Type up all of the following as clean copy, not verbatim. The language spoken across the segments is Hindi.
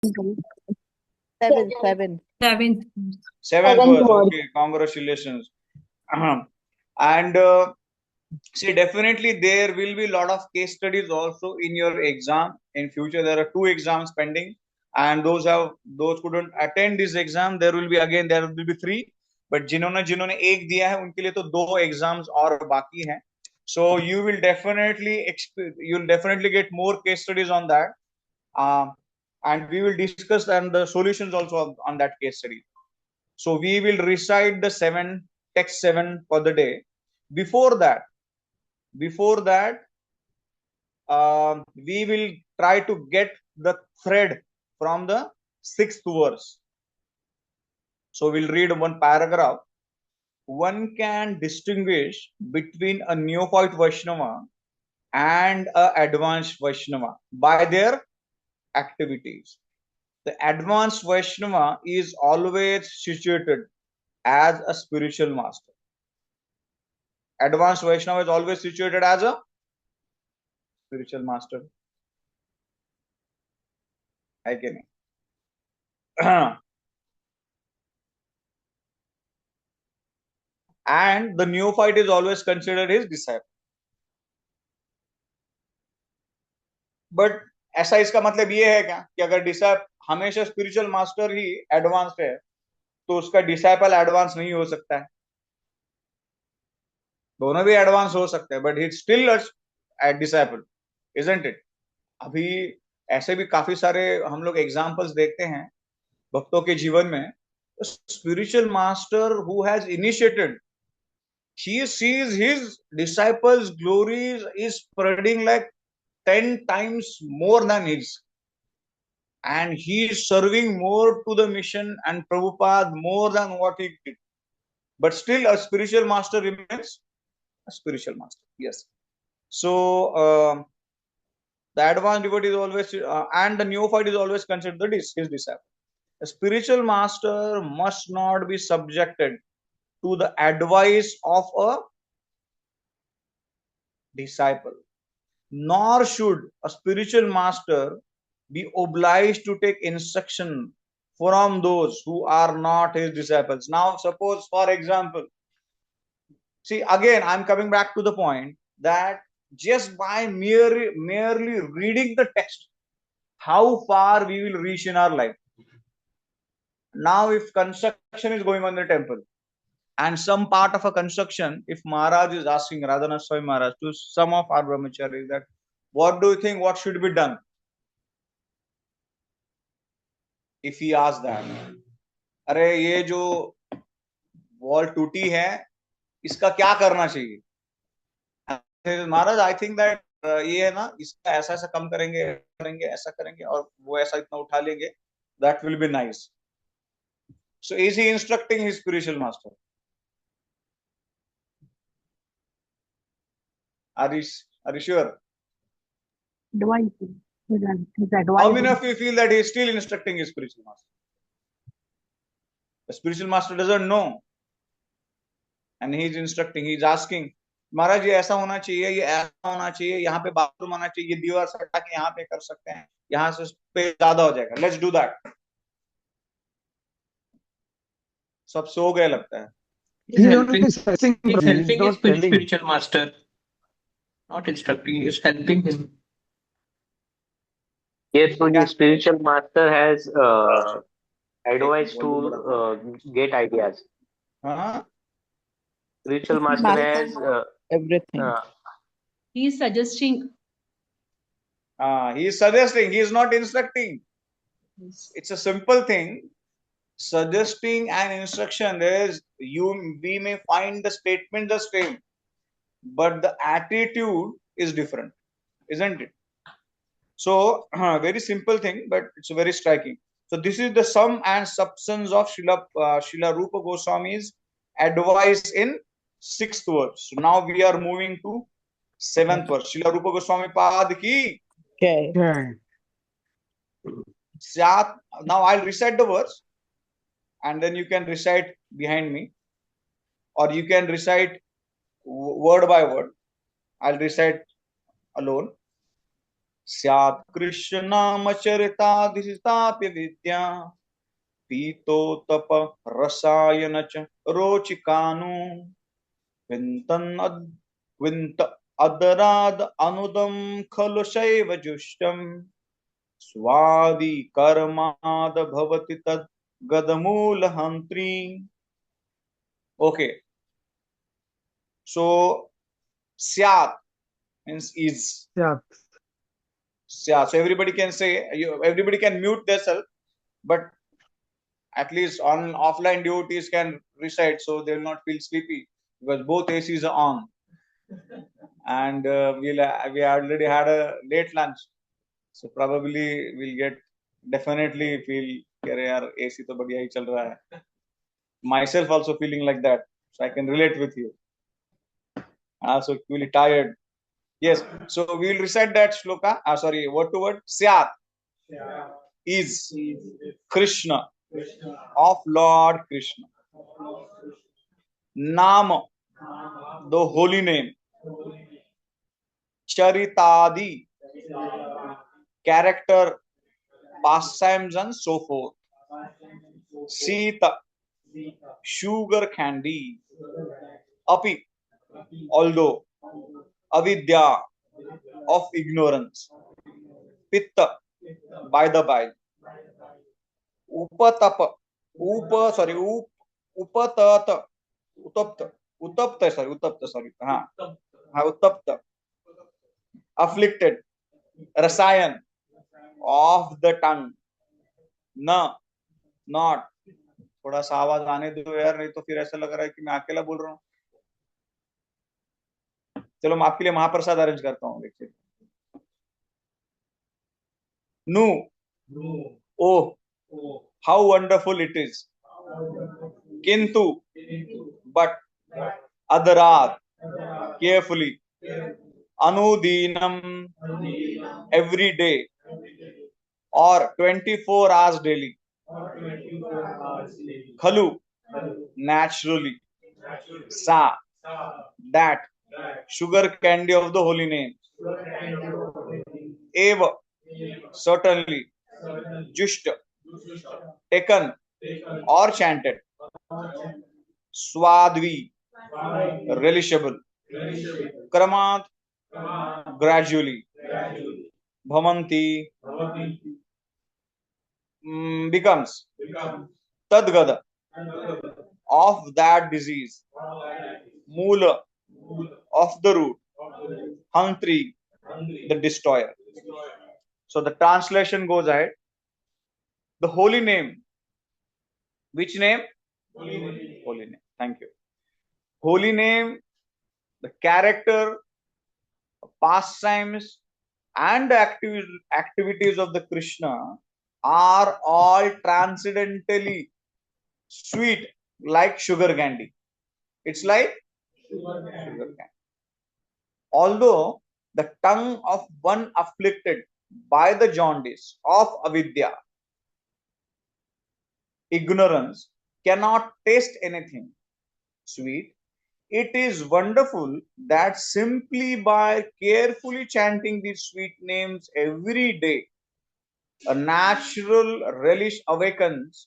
Seven. Seventh. Seventh Seventh verse. verse. Okay, congratulations. And see, definitely there will be a lot of case studies also in your exam. In future, there are 2 exams pending, and those couldn't attend this exam. There will be 3. But जिन्होंने जिन्होंने एक दिया है उनके लिए तो 2 exams और बाकी हैं. So you'll definitely get more case studies on that. And we will discuss and the solutions also on that case study. So we will recite the text 7 for the day. Before that, we will try to get the thread from the 6th verse. So we'll read one paragraph. One can distinguish between a neophyte Vaishnava and a advanced Vaishnava by their activities. The advanced Vaishnava is always situated as a spiritual master. Advanced Vaishnava is always situated as a spiritual master. I can. And the neophyte is always considered his disciple. But ऐसा इसका मतलब ये है क्या कि अगर डिसाइपल हमेशा स्पिरिचुअल मास्टर ही एडवांस्ड है तो उसका डिसाइपल एडवांस नहीं हो सकता है? दोनों भी एडवांस हो सकते हैं, but he still a disciple, isn't it? अभी ऐसे भी काफी सारे हम लोग एग्जांपल्स देखते हैं भक्तों के जीवन में. Spiritual master who has initiated, he sees his disciples' glories is spreading like 10 times more than his, and he is serving more to the mission and Prabhupada more than what he did. But still, a spiritual master remains a spiritual master. Yes. So the advanced devotee is always, and the neophyte is always considered his disciple. A spiritual master must not be subjected to the advice of a disciple, nor should a spiritual master be obliged to take instruction from those who are not his disciples. Now, suppose, for example, see, again, I'm coming back to the point that just by merely reading the text, how far we will reach in our life. Now, if construction is going on the temple, and some part of a construction, if Maharaj is asking Radhanath Swami Maharaj to some of our brahmacharis that, what do you think, what should be done? If he asks that, अरे ये जो वॉल टूटी है इसका क्या करना चाहिए? महाराज, आई थिंक दैट ये है ना, इसका ऐसा ऐसा कम करेंगे ऐसा करेंगे और वो ऐसा इतना उठा लेंगे, that will be nice. So is he instructing his spiritual master? Are you sure? How many of you feel that he is still instructing his spiritual master? The spiritual master doesn't know, and he is instructing. He is asking, महाराज ये ऐसा होना चाहिए, ये ऐसा होना चाहिए, यहाँ पे बाथरूम आना चाहिए, ये दीवार से हटा के यहाँ पे कर सकते हैं, यहाँ से पे ज्यादा हो जाएगा, लेट्स डू दैट. सब सो गए लगता है. He's helping his spiritual master, not instructing, he's helping him. Yes, so the spiritual master has advice to get ideas. Spiritual master has everything. He is suggesting. He is suggesting. He is not instructing. It's a simple thing. Suggesting and instruction is, we may find the statement the same, but the attitude is different, isn't it? So very simple thing, but it's very striking. So this is the sum and substance of Srila Rupa Goswami's advice in 6th verse. So now we are moving to 7th verse. Srila Rupa Goswami Pad ki. Okay. Now I'll recite the verse, and then you can recite behind me, or you can recite word by word. I'll recite alone. स्यात् कृष्ण नाम चरिताधिष्ठाप्य विद्या पीतोतप रसायन च रोचिकानु विंत अदराद अनुदम खलु शैव जुष्टम स्वादि कर्माद भवति तद गदमूल हंत्री. Okay, so syat means is. Yeah. Yeah, so everybody can say, everybody can mute themselves, but at least on offline devotees can recite, so they will not feel sleepy because both ACs are on. And we already had a late lunch, so probably we'll get definitely feel अरे यार AC तो बढ़िया ही चल रहा है. Myself also feeling like that, so I can relate with you. I'm also really tired. Yes, so we'll recite that shloka. Sorry, word to word. Syat is Krishna of Lord Krishna. Nama, the holy name. Charitadi, character, pastimes and so forth. Sita, sugar candy. Api, although. Avidya, of ignorance. Pitta, by the by. Upatapa, upatata, utapta, afflicted. Rasayan, of the tongue. Na, not. थोड़ा सा आवाज आने दो यार, नहीं तो फिर ऐसा लग रहा है कि मैं अकेला बोल रहा हूँ. चलो मैं आपके लिए महाप्रसाद अरेंज करता हूँ. देखिए. नु, oh, how wonderful it is. Kintu, but. Adarat, carefully. Anudinam, every day. Or 24 hours daily. Khalu, naturally. Sa, that. Sugar candy of the holy name. Eva, certainly. Jushta, taken or chanted. Swadvi, relishable. Kramat, gradually. Bhavanti, becomes. Tadgada, of that disease. Mula, of the root. Hantri, the destroyer. So the translation goes ahead. The holy name. Which name? Holy name. Thank you. Holy name, the character, pastimes, and the activities of the Krishna are all transcendentally sweet, like sugar candy. It's like sugar candy. Although the tongue of one afflicted by the jaundice of avidya, ignorance, cannot taste anything sweet, it is wonderful that simply by carefully chanting these sweet names every day, a natural relish awakens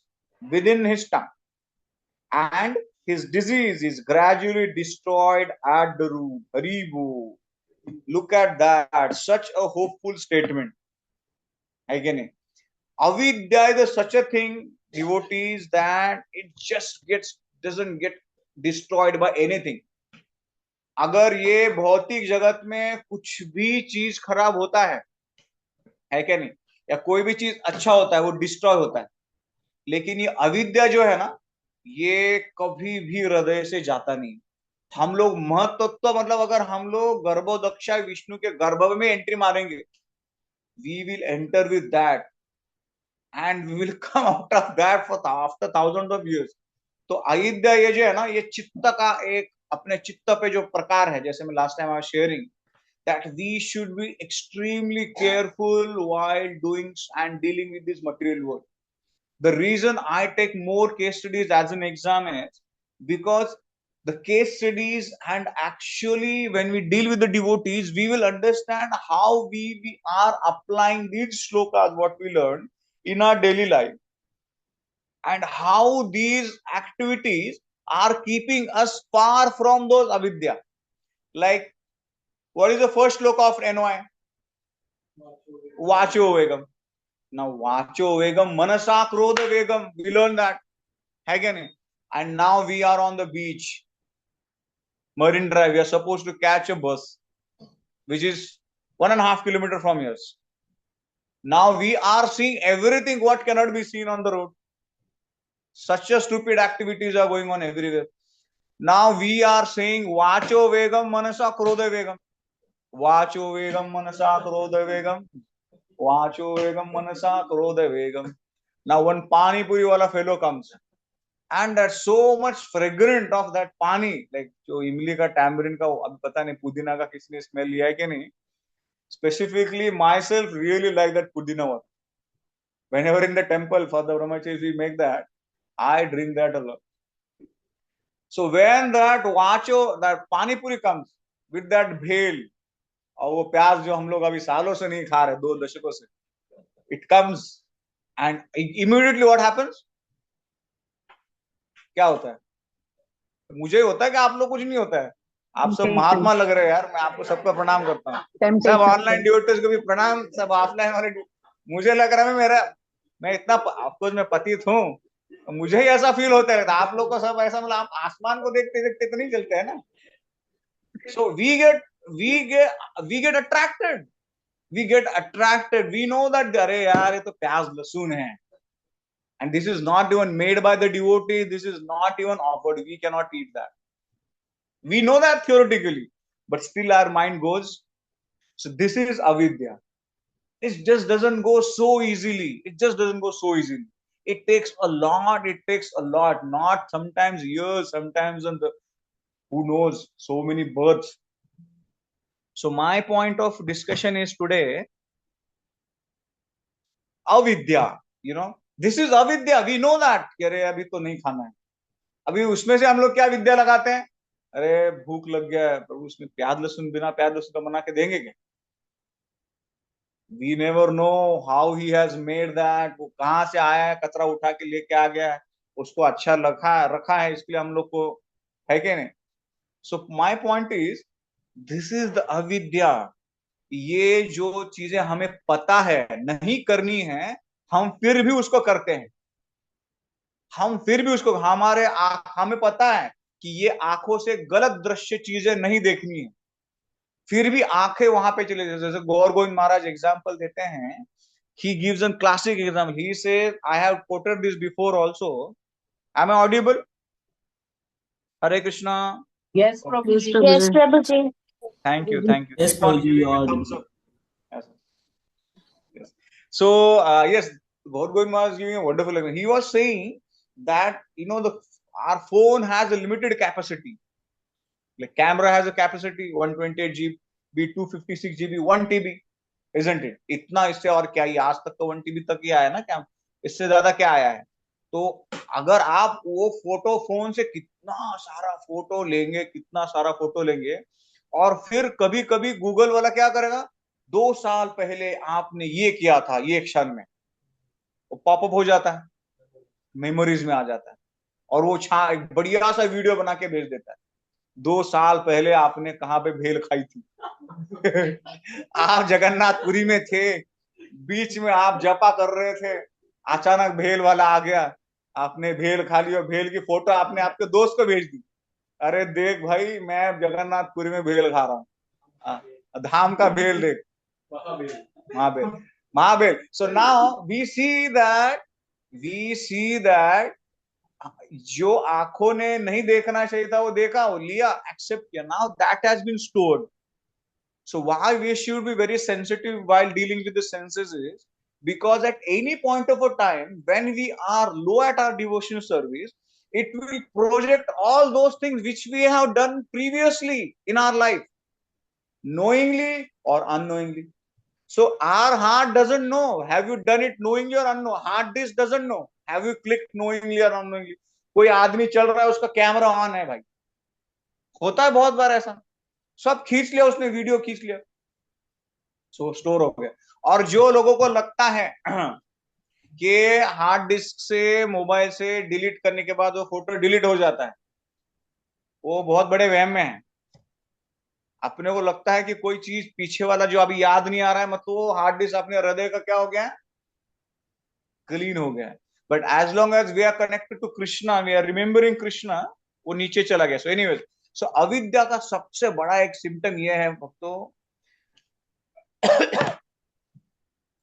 within his tongue, and his disease is gradually destroyed at the root. Haribu. Look at that. Such a hopeful statement. Again, avidya is such a thing, devotees, that it just doesn't get destroyed by anything. अगर ये भौतिक जगत में कुछ भी चीज खराब होता है क्या नहीं, या कोई भी चीज अच्छा होता है वो डिस्ट्रॉय होता है, लेकिन ये अविद्या जो है ना, ये कभी भी हृदय से जाता नहीं. हम लोग महत्त्व मतलब अगर हम लोग गर्भोदक्षा विष्णु के गर्भ में एंट्री मारेंगे, we will enter with that and we will come out of that for after thousand of years. तो अविद्या ये जो है ना, ये चित्त का एक अपने चित्त पे जो प्रकार है, जैसे मैं last time I was sharing that we should be extremely careful while doing and dealing with this material world. The reason I take more case studies as an exam is because the case studies, and actually when we deal with the devotees, we will understand how we are applying these shlokas, what we learn in our daily life, and how these activities are keeping us far from those avidya. Like, what is the first shloka of NY? Vacho Vegam. Now, Vacho Vegam, Manasa Krodha Vegam. We learned that. And now we are on the beach, Marine Drive. We are supposed to catch a bus, which is 1.5 kilometers from here. Now we are seeing everything what cannot be seen on the road. Such a stupid activities are going on everywhere. Now we are saying Vacho Vegam Manasa Krodha Vegam. Vacho Vegam Manasa Krodha Vegam. Vacho Vegam Manasa Krodha Vegam. Now one Pani Puri wala fellow comes. And that's so much fragrant of that pani, like जो इमली का tamarind का अब पता नहीं पुदीना का किसने smell लिया है कि नहीं. Specifically, myself really like that pudina one. Whenever in the temple for the brahmacharis we make that, I drink that a lot. So when that vacho, that pani puri comes with that bhel, और वो प्याज जो हम लोग अभी सालों से नहीं खा रहे, 2 दशकों से, it comes and immediately what happens? क्या होता है? मुझे होता है कि आप लोग कुछ नहीं होता है. आप सब महात्मा लग रहे हैं यार. मैं आपको सबका प्रणाम करता हूँ. सब ऑनलाइन डिवोटीज को भी प्रणाम, सब ऑफलाइन वाले. मुझे लग रहा है मैं इतना ऑफकोर्स मैं पतित हूँ, मुझे ही ऐसा फील होता है. आप लोग को सब ऐसा, मतलब आप आसमान को देखते देखते तो नहीं चलते है ना. So we get attracted. We know that अरे यार ये तो प्याज लहसुन है. And this is not even made by the devotee. This is not even offered. We cannot eat that. We know that theoretically, but still our mind goes. So this is avidya. It just doesn't go so easily. It takes a lot. Not sometimes years, sometimes on the, who knows, so many births. So my point of discussion is today avidya. This is avidya. We know that. अरे अभी तो नहीं खाना है. अभी उसमें से हम लोग क्या विद्या लगाते हैं? अरे भूख लग गया है, प्रभु उसमें प्याज लहसुन, बिना प्याज लहसुन तो बना के देंगे क्या? We never know how he has made that. वो कहाँ से आया है, कचरा उठा के लेके आ गया है, उसको अच्छा रखा है, इसलिए हम लोग को है कि नहीं? So my point is, this is the avidya. ये जो चीजें हमें पता है नहीं करनी है, हम फिर भी उसको करते हैं. हमें पता है कि ये आंखों से गलत दृश्य चीजें नहीं देखनी है, फिर भी आंखें वहां पे चले जाते. जैसे गौर गोविंद महाराज एग्जाम्पल देते हैं. He gives a classic example. He says, I have quoted this before also. Am I audible? Hare Krishna. Yes, Prabhuji. Yes, Prabhuji. Thank you. Yes, Prabhuji, you are audible. Yes. So yes, Gaur Govind Maharaj is giving a wonderful example. He was saying that our phone has a limited capacity. Like camera has a capacity 128 GB, 256 GB, 1 TB, isn't it? इतना इससे और क्या ही, आज तक तो 1 TB तक ही आया ना, क्या इससे ज्यादा क्या आया है? तो अगर आप वो फोटो फोन से कितना सारा फोटो लेंगे और फिर कभी कभी गूगल वाला क्या करेगा, 2 साल पहले आपने ये किया था, ये क्षण में वो पॉपअप हो जाता है, मेमोरीज में आ जाता है, और वो एक बढ़िया सा वीडियो बना के भेज देता है. 2 साल पहले आपने कहाँ पे भेल खाई थी? आप जगन्नाथपुरी में थे, बीच में आप जपा कर रहे थे, अचानक भेल वाला आ गया, आपने भेल खा ली और भेल की फोटो आपने आपके दोस्त को भेज दी. अरे देख भाई, मैं जगन्नाथपुरी में भेल खा रहा हूँ, धाम का भेल देख, महाबेल. So now we see that जो आंखों ने नहीं देखना चाहिए था वो देखा, वो लिया, एक्सेप्ट किया. Now that has been stored. So why we should be very sensitive while dealing with the senses is because at any point of a time when we are low at our devotional service, it will project all those things which we have done previously in our life, knowingly or unknowingly. So our heart doesn't know. Have you done it knowingly or unknowingly? Hard disk doesn't know. Have you clicked knowingly or unknowingly? कोई आदमी चल रहा है, उसका कैमरा ऑन है भाई, होता है बहुत बार ऐसा, सब खींच लिया उसने, वीडियो खींच लिया, सो स्टोर हो गया। और जो लोगों को लगता है कि हार्ड डिस्क से, मोबाइल से डिलीट करने के बाद वो फोटो डिलीट हो जाता है, वो बहुत बड़े वहम में है। अपने को लगता है कि कोई चीज पीछे वाला जो अभी याद नहीं आ रहा है, मतलब वो हार्ड डिस्क अपने हृदय का क्या हो गया है, क्लीन हो गया है। But as long as we are connected to Krishna, we are remembering Krishna, वो नीचे चला गया। सो एनीवेज, सो अविद्या का सबसे बड़ा एक सिम्टम ये है भक्तों,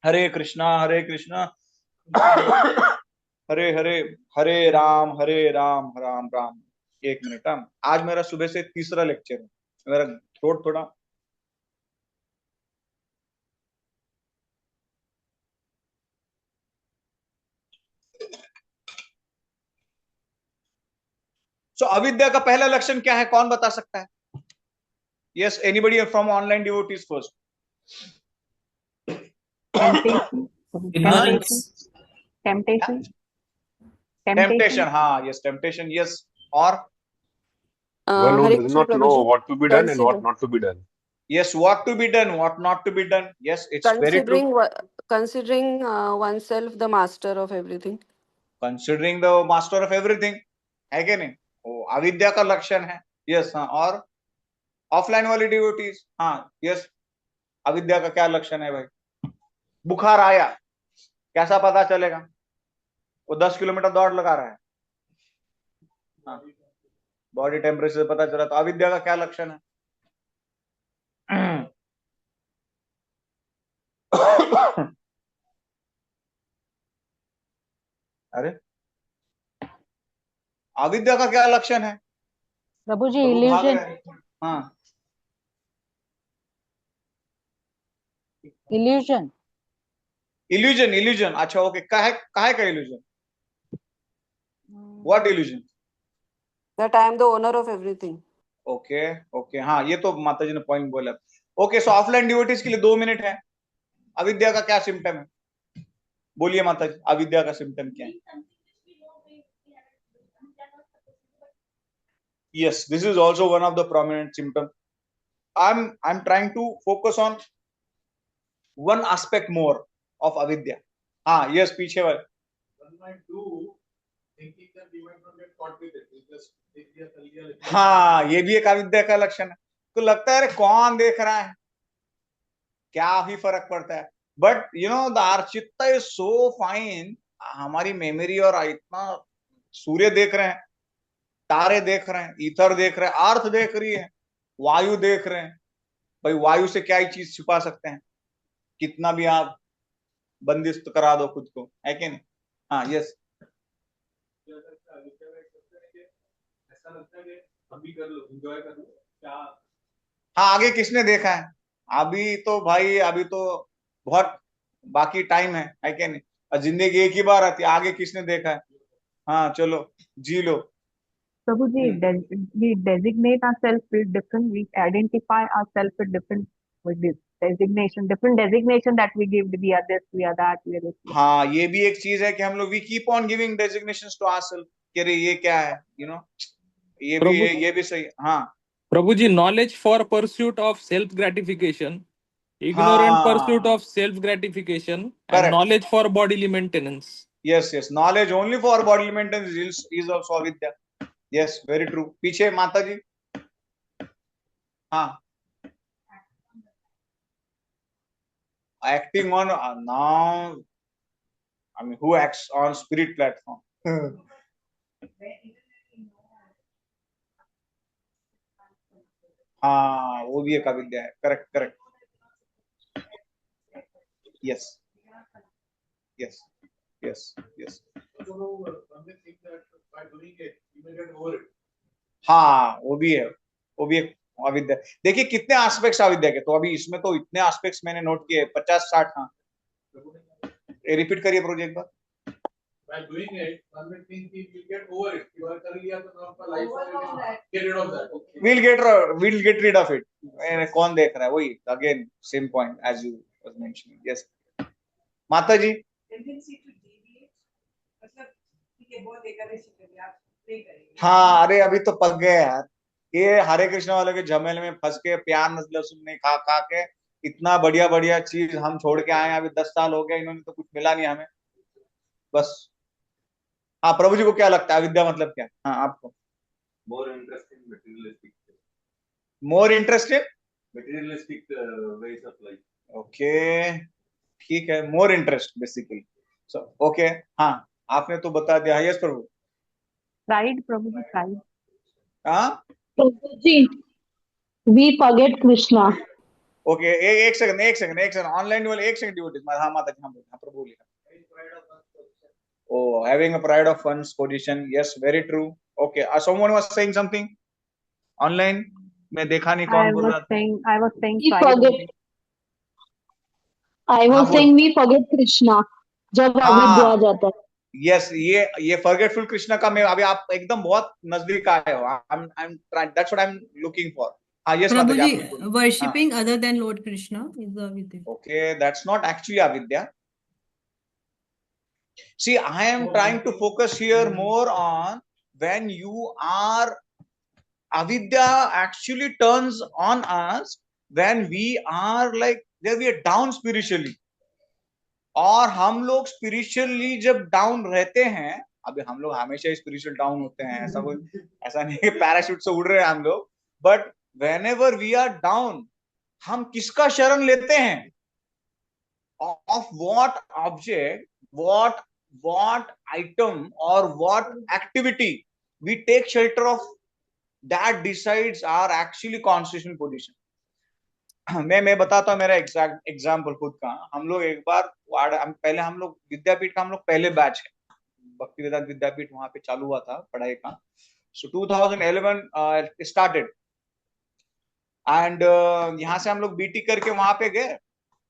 हरे कृष्णा हरे कृष्णा हरे हरे, हरे राम राम राम। एक मिनट, आज मेरा सुबह से तीसरा लेक्चर है, मेरा थ्रोट थोड़ा सो अविद्या का पहला लक्षण क्या है, कौन बता सकता है? Yes, anybody from online devotees first. Temptation. Ignorance. Temptation. Temptation, हाँ यस, टेम्पटेशन, यस। और One who Hare does Krishna not know Prabhuji. what to be done and what Consider, not to be done. yes, what to be done, what not to be done, yes, it's very true. considering oneself the master of everything. Considering the master of everything, है कि नहीं, वो अविद्या का लक्षण है। यस, हाँ। और ऑफलाइन वाली डिवोटीज, हाँ यस, अविद्या का क्या लक्षण है भाई? बुखार आया, कैसा पता चलेगा? वो 10 किलोमीटर दौड़ लगा रहा है, हाँ, बॉडी टेम्परेचर पता चला, तो अविद्या का क्या लक्षण है? अरे, अविद्या का क्या लक्षण है? प्रभु जी, तो वो भाग illusion. रहे हैं। हाँ, Illusion. इल्यूजन, इल्यूजन, अच्छा ओके, काहे का illusion? What illusion? That I am the owner of everything. Okay okay, हाँ, ये तो माता जी ने पॉइंट बोला। ओके, सो ऑफलाइन डिवोटीज के लिए 2 मिनट है। अविद्या का क्या सिम्टम है? बोलिए माता जी, अविद्या का सिम्टम क्या है? Yes, this is also one of the prominent symptoms. I'm trying to focus on one aspect more of avidya. हाँ, yes, पीछे वाले। One might do thinking that we might not get caught with it. We just take दिया, कर लिया, लेकिन हाँ, ये भी एक अविद्या का लक्षण है। तो लगता है अरे कौन देख रहा है, क्या ही फर्क पड़ता है। But you know the our चित्त इज सो फाइन, हमारी मेमोरी और इतना, सूर्य देख रहे हैं, तारे देख रहे हैं, ईथर देख रहे हैं, अर्थ देख रही है, वायु देख रहे हैं। भाई वायु से क्या ही चीज छुपा सकते हैं, कितना भी आप बंदिस्त करा दो खुद को, है कि नहीं? हाँ यस, ऐसा लगता है कि अभी कर लो, एंजॉय कर लो, क्या हाँ, आगे किसने देखा है? अभी तो भाई, अभी तो बहुत बाकी टाइम है कि नहीं? और जिंदगी एक ही बार आती है, आगे किसने देखा है? हाँ चलो जी लो। Prabhuji, we designate ourselves with different, we identify ourselves with different, with this designation, different designation that we give, we are this, we are that, we are this. हाँ, ये भी एक चीज है कि हम लोग we keep on giving designations to ourselves, कि अरे ये क्या है, यू नो, ये भी सही। हाँ प्रभु जी, knowledge for pursuit of self gratification, ignorant pursuit of self gratification, and Correct. knowledge for bodily maintenance. yes, knowledge only for bodily maintenance is also avidya. Yes, very true. पीछे माता जी, हाँ, acting on now, I mean who acts on spirit platform? हाँ, वो भी एक अविद्या है। Correct correct, yes yes yes yes, हाँ वो भी है, वो भी एक अविद्या। देखिए कितने एस्पेक्ट्स अविद्या के, तो अभी इसमें तो इतने एस्पेक्ट्स मैंने नोट किए, 50-60। हाँ, रिपीट करिए प्रोजेक्ट पर। By doing it, one will think कि we'll get over it. You are कर लिया तो now आपका life will get rid of that. Okay. We'll get rid of it. कौन देख रहा है? वही again same point as you was mentioning. Yes, माता जी। हाँ, अरे अभी तो पक गए यार, ये हरे कृष्ण वालों के झमेले में फंस के प्याज लहसुन नहीं खा खा के इतना बढ़िया बढ़िया चीज हम छोड़ के आए हैं। अभी 10 साल हो गए, इन्होंने तो कुछ मिला नहीं हमें बस। हाँ, प्रभु जी को क्या लगता है अविद्या मतलब क्या है? हाँ, आपको More interest in materialistic, more interested, materialistic ways of life. Okay, ठीक है, more interest basically. So okay, हाँ, आपने तो बता दिया। यस प्रभु। Pride, प्रभु जी, pride. हाँ, Prabhuji, we forget Krishna. Okay, एक सेकंड ऑनलाइन वाले एक सेकंड डिवोटीज। हाँ माता जी, हाँ हाँ प्रभु लिखा। Oh, having a pride of one's position. Yes, very true. Okay, someone was saying something online. मैं देखा नहीं कौन बोल रहा था। I was saying We pride. forget. I हाँ, was बोल। saying we forget Krishna. जब हाँ। अविद्या आ जाता है. यस, ये फॉरगेटफुल कृष्णा का मैं अभी आप एकदम बहुत नजदीक आए हो। I'm trying, that's what I'm looking for. हाँ, यस माता जी, आप कुछ बोलिए। worshipping other than Lord Krishna is the avidya. Okay, that's not actually avidya. See, I am trying to focus here more on when you are avidya actually turns on us when we are like when we are down spiritually. और हम लोग स्पिरिचुअली जब डाउन रहते हैं, अभी हम लोग हमेशा स्पिरिचुअल डाउन होते हैं, ऐसा नहीं है पैराशूट से उड़ रहे हैं हम लोग, but whenever we are down, हम किसका शरण लेते हैं? Of what object, what item और what activity we take shelter of, that decides our actually constitutional position. मैं बताता हूँ मेरा एग्जाम्पल खुद का। हम लोग एक बार पहले हम लोग विद्यापीठ का हम लोग पहले बैच है, भक्ति वेदांत विद्यापीठ वहां पे चालू हुआ था पढ़ाई का। सो 2011 स्टार्टेड एंड यहाँ से हम लोग बीटी करके वहां पे गए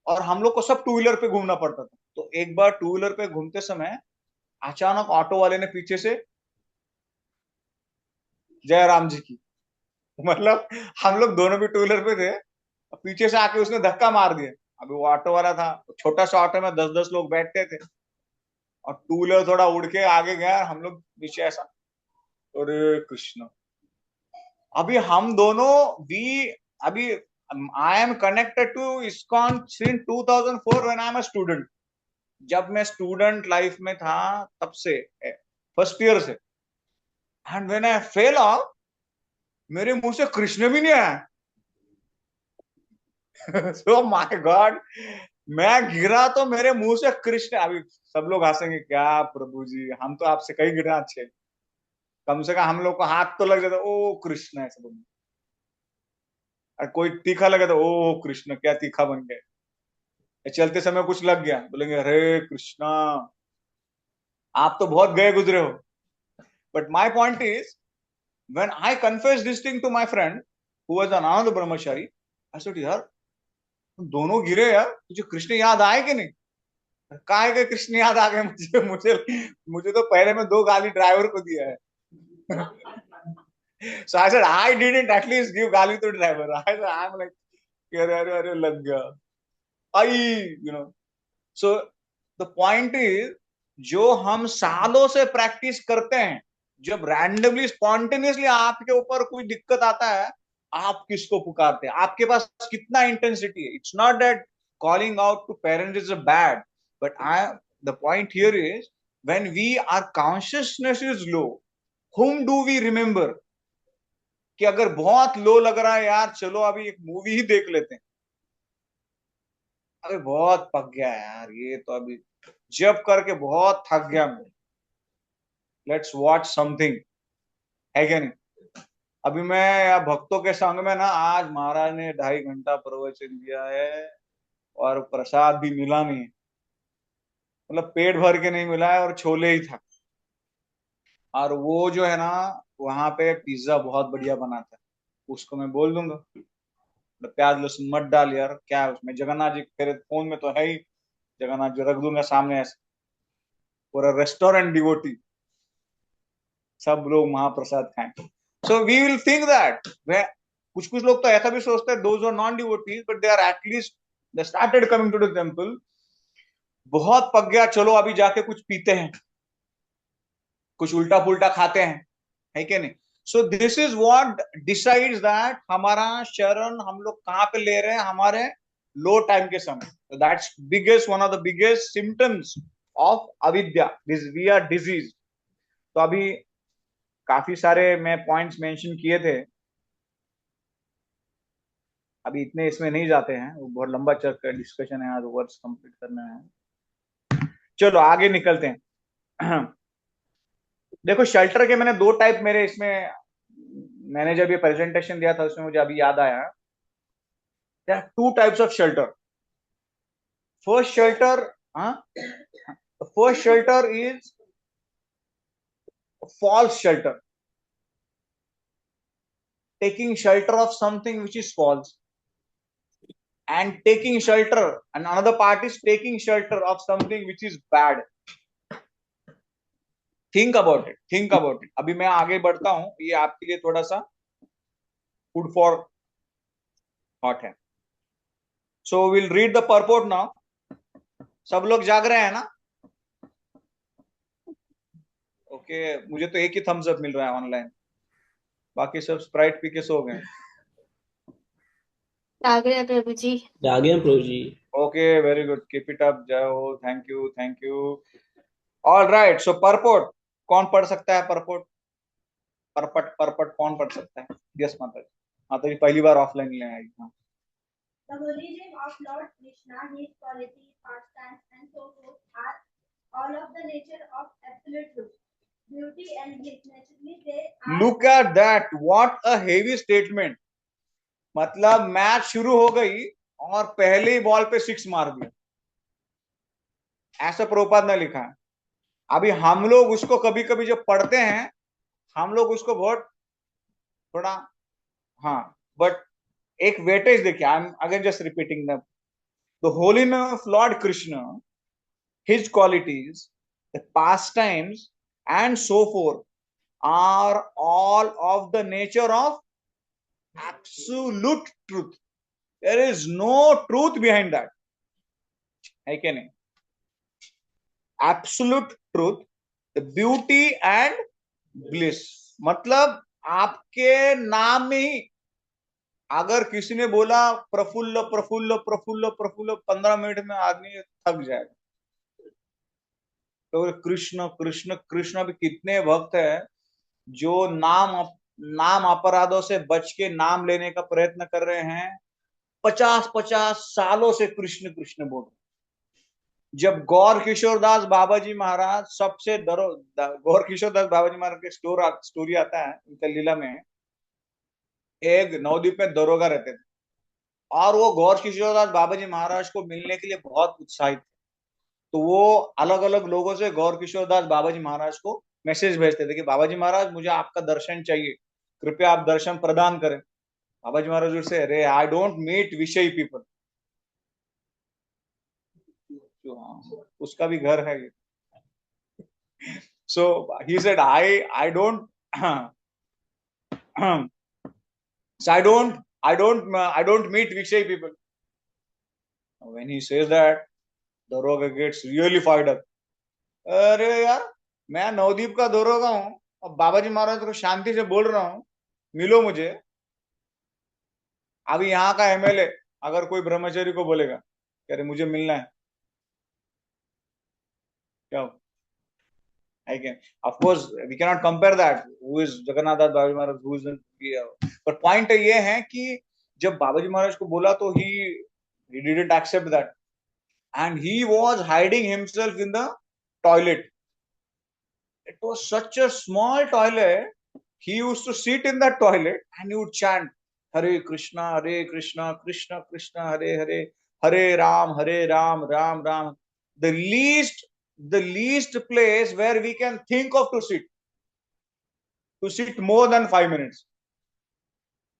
और हम लोग को सब टू व्हीलर पे घूमना पड़ता था। तो एक बार टू व्हीलर पे घूमते समय अचानक ऑटो वाले ने पीछे से जयराम जी की, मतलब हम लोग दोनों भी टू व्हीलर पे थे, पीछे से आके उसने धक्का मार दिया। अभी वो ऑटो वाला था, छोटा सा ऑटो में 10-10 लोग बैठते थे और टू व्हीलर थोड़ा उड़ के आगे गया, हम लोग पीछे ऐसा, अरे कृष्ण। अभी हम दोनों अभी I am connected to ISKCON since 2004 when I am a student. जब मैं स्टूडेंट लाइफ में था तब से, फर्स्ट ईयर से। And when I fell off, मेरे मुंह से कृष्ण भी नहीं आया। सो माय गॉड, मैं गिरा तो मेरे मुंह से कृष्ण। अभी सब लोग हंसेंगे, क्या प्रभु जी, हम तो आपसे कई गिरे अच्छे, कम से कम हम लोग को हाथ तो लग जाता, ओ कृष्ण ऐसा बोलने। कोई तीखा लगा तो ओ कृष्ण, क्या तीखा बन गए। चलते समय कुछ लग गया, बोलेंगे हरे कृष्णा, आप तो बहुत गए गुजरे हो। But my point is, when I confess this thing to my friend who was an Anand Brahmachari, I said यार दोनों गिरे यार, तुझे कृष्ण याद आए कि नहीं? काहे के कृष्ण याद आ गए मुझे मुझे तो पहले में 2 गाली ड्राइवर को दिया है। So I said I didn't at least give गाली to driver. I said I'm like अरे लग गया। So the point is, जो हम सालों से प्रैक्टिस करते हैं, जब रैंडमली स्पॉन्टेनियसली आपके ऊपर कोई दिक्कत आता है, आप किसको पुकारते हैं? आपके पास कितना इंटेंसिटी है? It's not that calling out to parents is a bad, but the point here is, when our consciousness is low, whom do we remember? कि अगर बहुत लो लग रहा है यार, चलो अभी एक मूवी ही देख लेते हैं, अरे बहुत पक गया यार ये तो, अभी जब करके बहुत थक गया मैं, लेट्स वॉच समथिंग, है क्या नहीं? अभी मैं भक्तों के संग में ना, आज महाराज ने 2.5 घंटा प्रवचन दिया है और प्रसाद भी मिला नहीं, मतलब पेट भर के नहीं मिला है और छोले ही था। और वो जो है ना, वहां पे पिज्जा बहुत बढ़िया बनाता है, उसको मैं बोल दूंगा प्याज लहसुन मत डाल यार, क्या है उसमें, जगन्नाथ जी तेरे फोन में तो है ही, जगन्नाथ जी रख दूंगा सामने ऐसे, पूरा रेस्टोरेंट डिवोटी, सब लोग महाप्रसाद खाएं। So we will think that, कुछ लोग तो ऐसा भी सोचते हैं, those are non devotees but they are at least they started coming to the temple, बहुत पक गया, चलो अभी जाके कुछ पीते हैं, कुछ उल्टा पुल्टा खाते हैं, है क्या नहीं? So this is what decides that हमारा शरण हम लोग कहाँ पे ले रहे हैं, हमारे लो टाइम के समय. So that's one of the biggest symptoms of avidya. This we are diseased. तो अभी काफी सारे मैं पॉइंट्स मेंशन किए थे, अभी इतने इसमें नहीं जाते हैं, वो बहुत लंबा डिस्कशन है, आज वर्ड्स कंप्लीट करना है. चलो आगे निकलते हैं. देखो शेल्टर के मैंने 2 टाइप मेरे इसमें, मैंने जब ये प्रेजेंटेशन दिया था उसमें मुझे अभी याद आया. There are 2 types of shelter. First shelter, the first shelter is a false shelter, taking shelter of something which is false, and taking shelter, and another part is taking shelter of something which is bad. Think about it. Think about it. अभी मैं आगे बढ़ता हूं, ये आपके लिए थोड़ा सा food for thought है. So we'll read the purport now. सब लोग जाग रहे हैं ना? ओके, मुझे तो एक ही थम्स अप मिल रहा है ऑनलाइन, बाकी सब स्प्राइट पी के सो गए. जागे हैं प्रभु जी. जागे हैं प्रभु जी. Okay, very good, keep it up, जय हो, thank you, thank you. All right, so purport कौन पढ़ सकता है? पर्पोट, पर्पट कौन पढ़ सकता है? यस माता जी. माता जी पहली बार ऑफलाइन ले आई. हाँ. The origin of Lord Krishna, his qualities, pastimes, and so forth are all of the nature of absolute truth, beauty, and bliss. Naturally, they are. Look at that, what a heavy statement. मतलब मैच शुरू हो गई और पहले ही बॉल पे 6 मार दिया, ऐसा प्रभुपाद ने लिखा है. अभी हम लोग उसको कभी कभी जब पढ़ते हैं, हम लोग उसको बहुत थोड़ा, हाँ, बट एक वेटेज देखिए. I am again just repeating the holiness of Lord Krishna, his qualities, the pastimes and so forth are all of the nature of absolute truth. There is no truth behind that. है क्या नहीं? Absolute truth, the beauty and bliss. मतलब आपके नाम में ही अगर किसी ने बोला प्रफुल्ल प्रफुल्ल प्रफुल्ल प्रफुल्ल, 15 मिनट में आदमी थक जाएगा. तो कृष्ण कृष्ण कृष्ण भी कितने भक्त है जो नाम अपराधों से बच के नाम लेने का प्रयत्न कर रहे हैं. 50-50 सालों से कृष्ण कृष्ण बोल रहे. जब गौर किशोरदास बाबा जी महाराज सबसे गौर किशोरदास बाबा जी महाराज के स्टोरी आता है उनका लीला में. एक नवद्वीप में दरोगा रहते थे और वो गौर किशोरदास बाबा जी महाराज को मिलने के लिए बहुत उत्साहित थे. तो वो अलग अलग लोगों से गौर किशोरदास बाबा जी महाराज को मैसेज भेजते थे कि बाबा जी महाराज मुझे आपका दर्शन चाहिए, कृपया आप दर्शन प्रदान करें. बाबा जी महाराज से, अरे आई डोंट मीट विषयी पीपल. उसका भी घर है ये. So he said I don't I don't meet विषयी people. When he says that, दरोगा gets really fired up. अरे यार, मैं नवदीप का दरोगा हूं और बाबा जी महाराज को शांति से बोल रहा हूं मिलो मुझे. अभी यहाँ का एमएलए अगर कोई ब्रह्मचारी को बोलेगा कि अरे मुझे मिलना है, क्या? Again, of course, we cannot compare that. Who is Jagannath Das Babaji Maharaj? Who is? But point ये है कि जब बाबा जी महाराज को बोला तो he didn't accept that, and he was hiding himself in the toilet. It was such a small toilet. He used to sit in that toilet and he would chant Hare Krishna, Krishna Krishna, Hare Hare, Hare Ram, Ram Ram. The least place where we can think of to sit more than 5 minutes.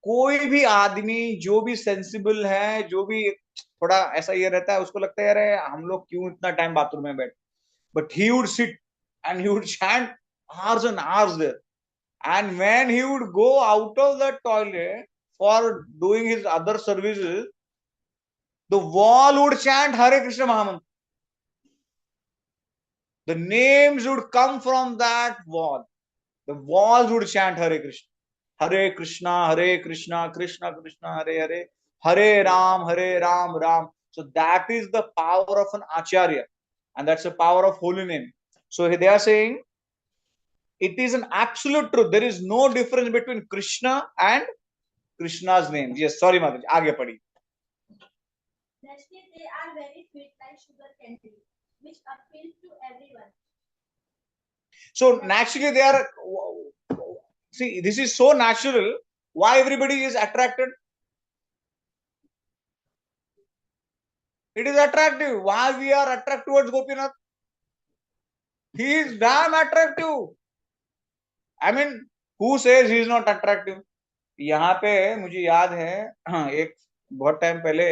कोई भी आदमी जो भी सेंसिबल है, जो भी थोड़ा ऐसा ये रहता है, उसको लगता है यार हम लोग क्यों इतना टाइम बाथरूम में बैठ. But he would sit and he would chant hours and hours there. And when he would go out of the toilet for doing his other services, the wall would chant Hare Krishna Mahamantra. The names would come from that wall. The walls would chant Hare Krishna. Hare Krishna, Krishna Krishna, Hare Hare, Hare Ram, Ram. So that is the power of an Acharya, and that's the power of holy name. So they are saying it is an absolute truth. There is no difference between Krishna and Krishna's name. Yes, sorry, Mataji. आगे पढ़ी. Naturally, they are very sweet like sugar candy, which appeals to everyone. So naturally they are. See, this is so natural. Why everybody is attracted? It is attractive. Why we are attracted towards Gopinath? He is damn attractive. I mean, who says he is not attractive? यहाँ पे मुझे याद है एक बहुत टाइम पहले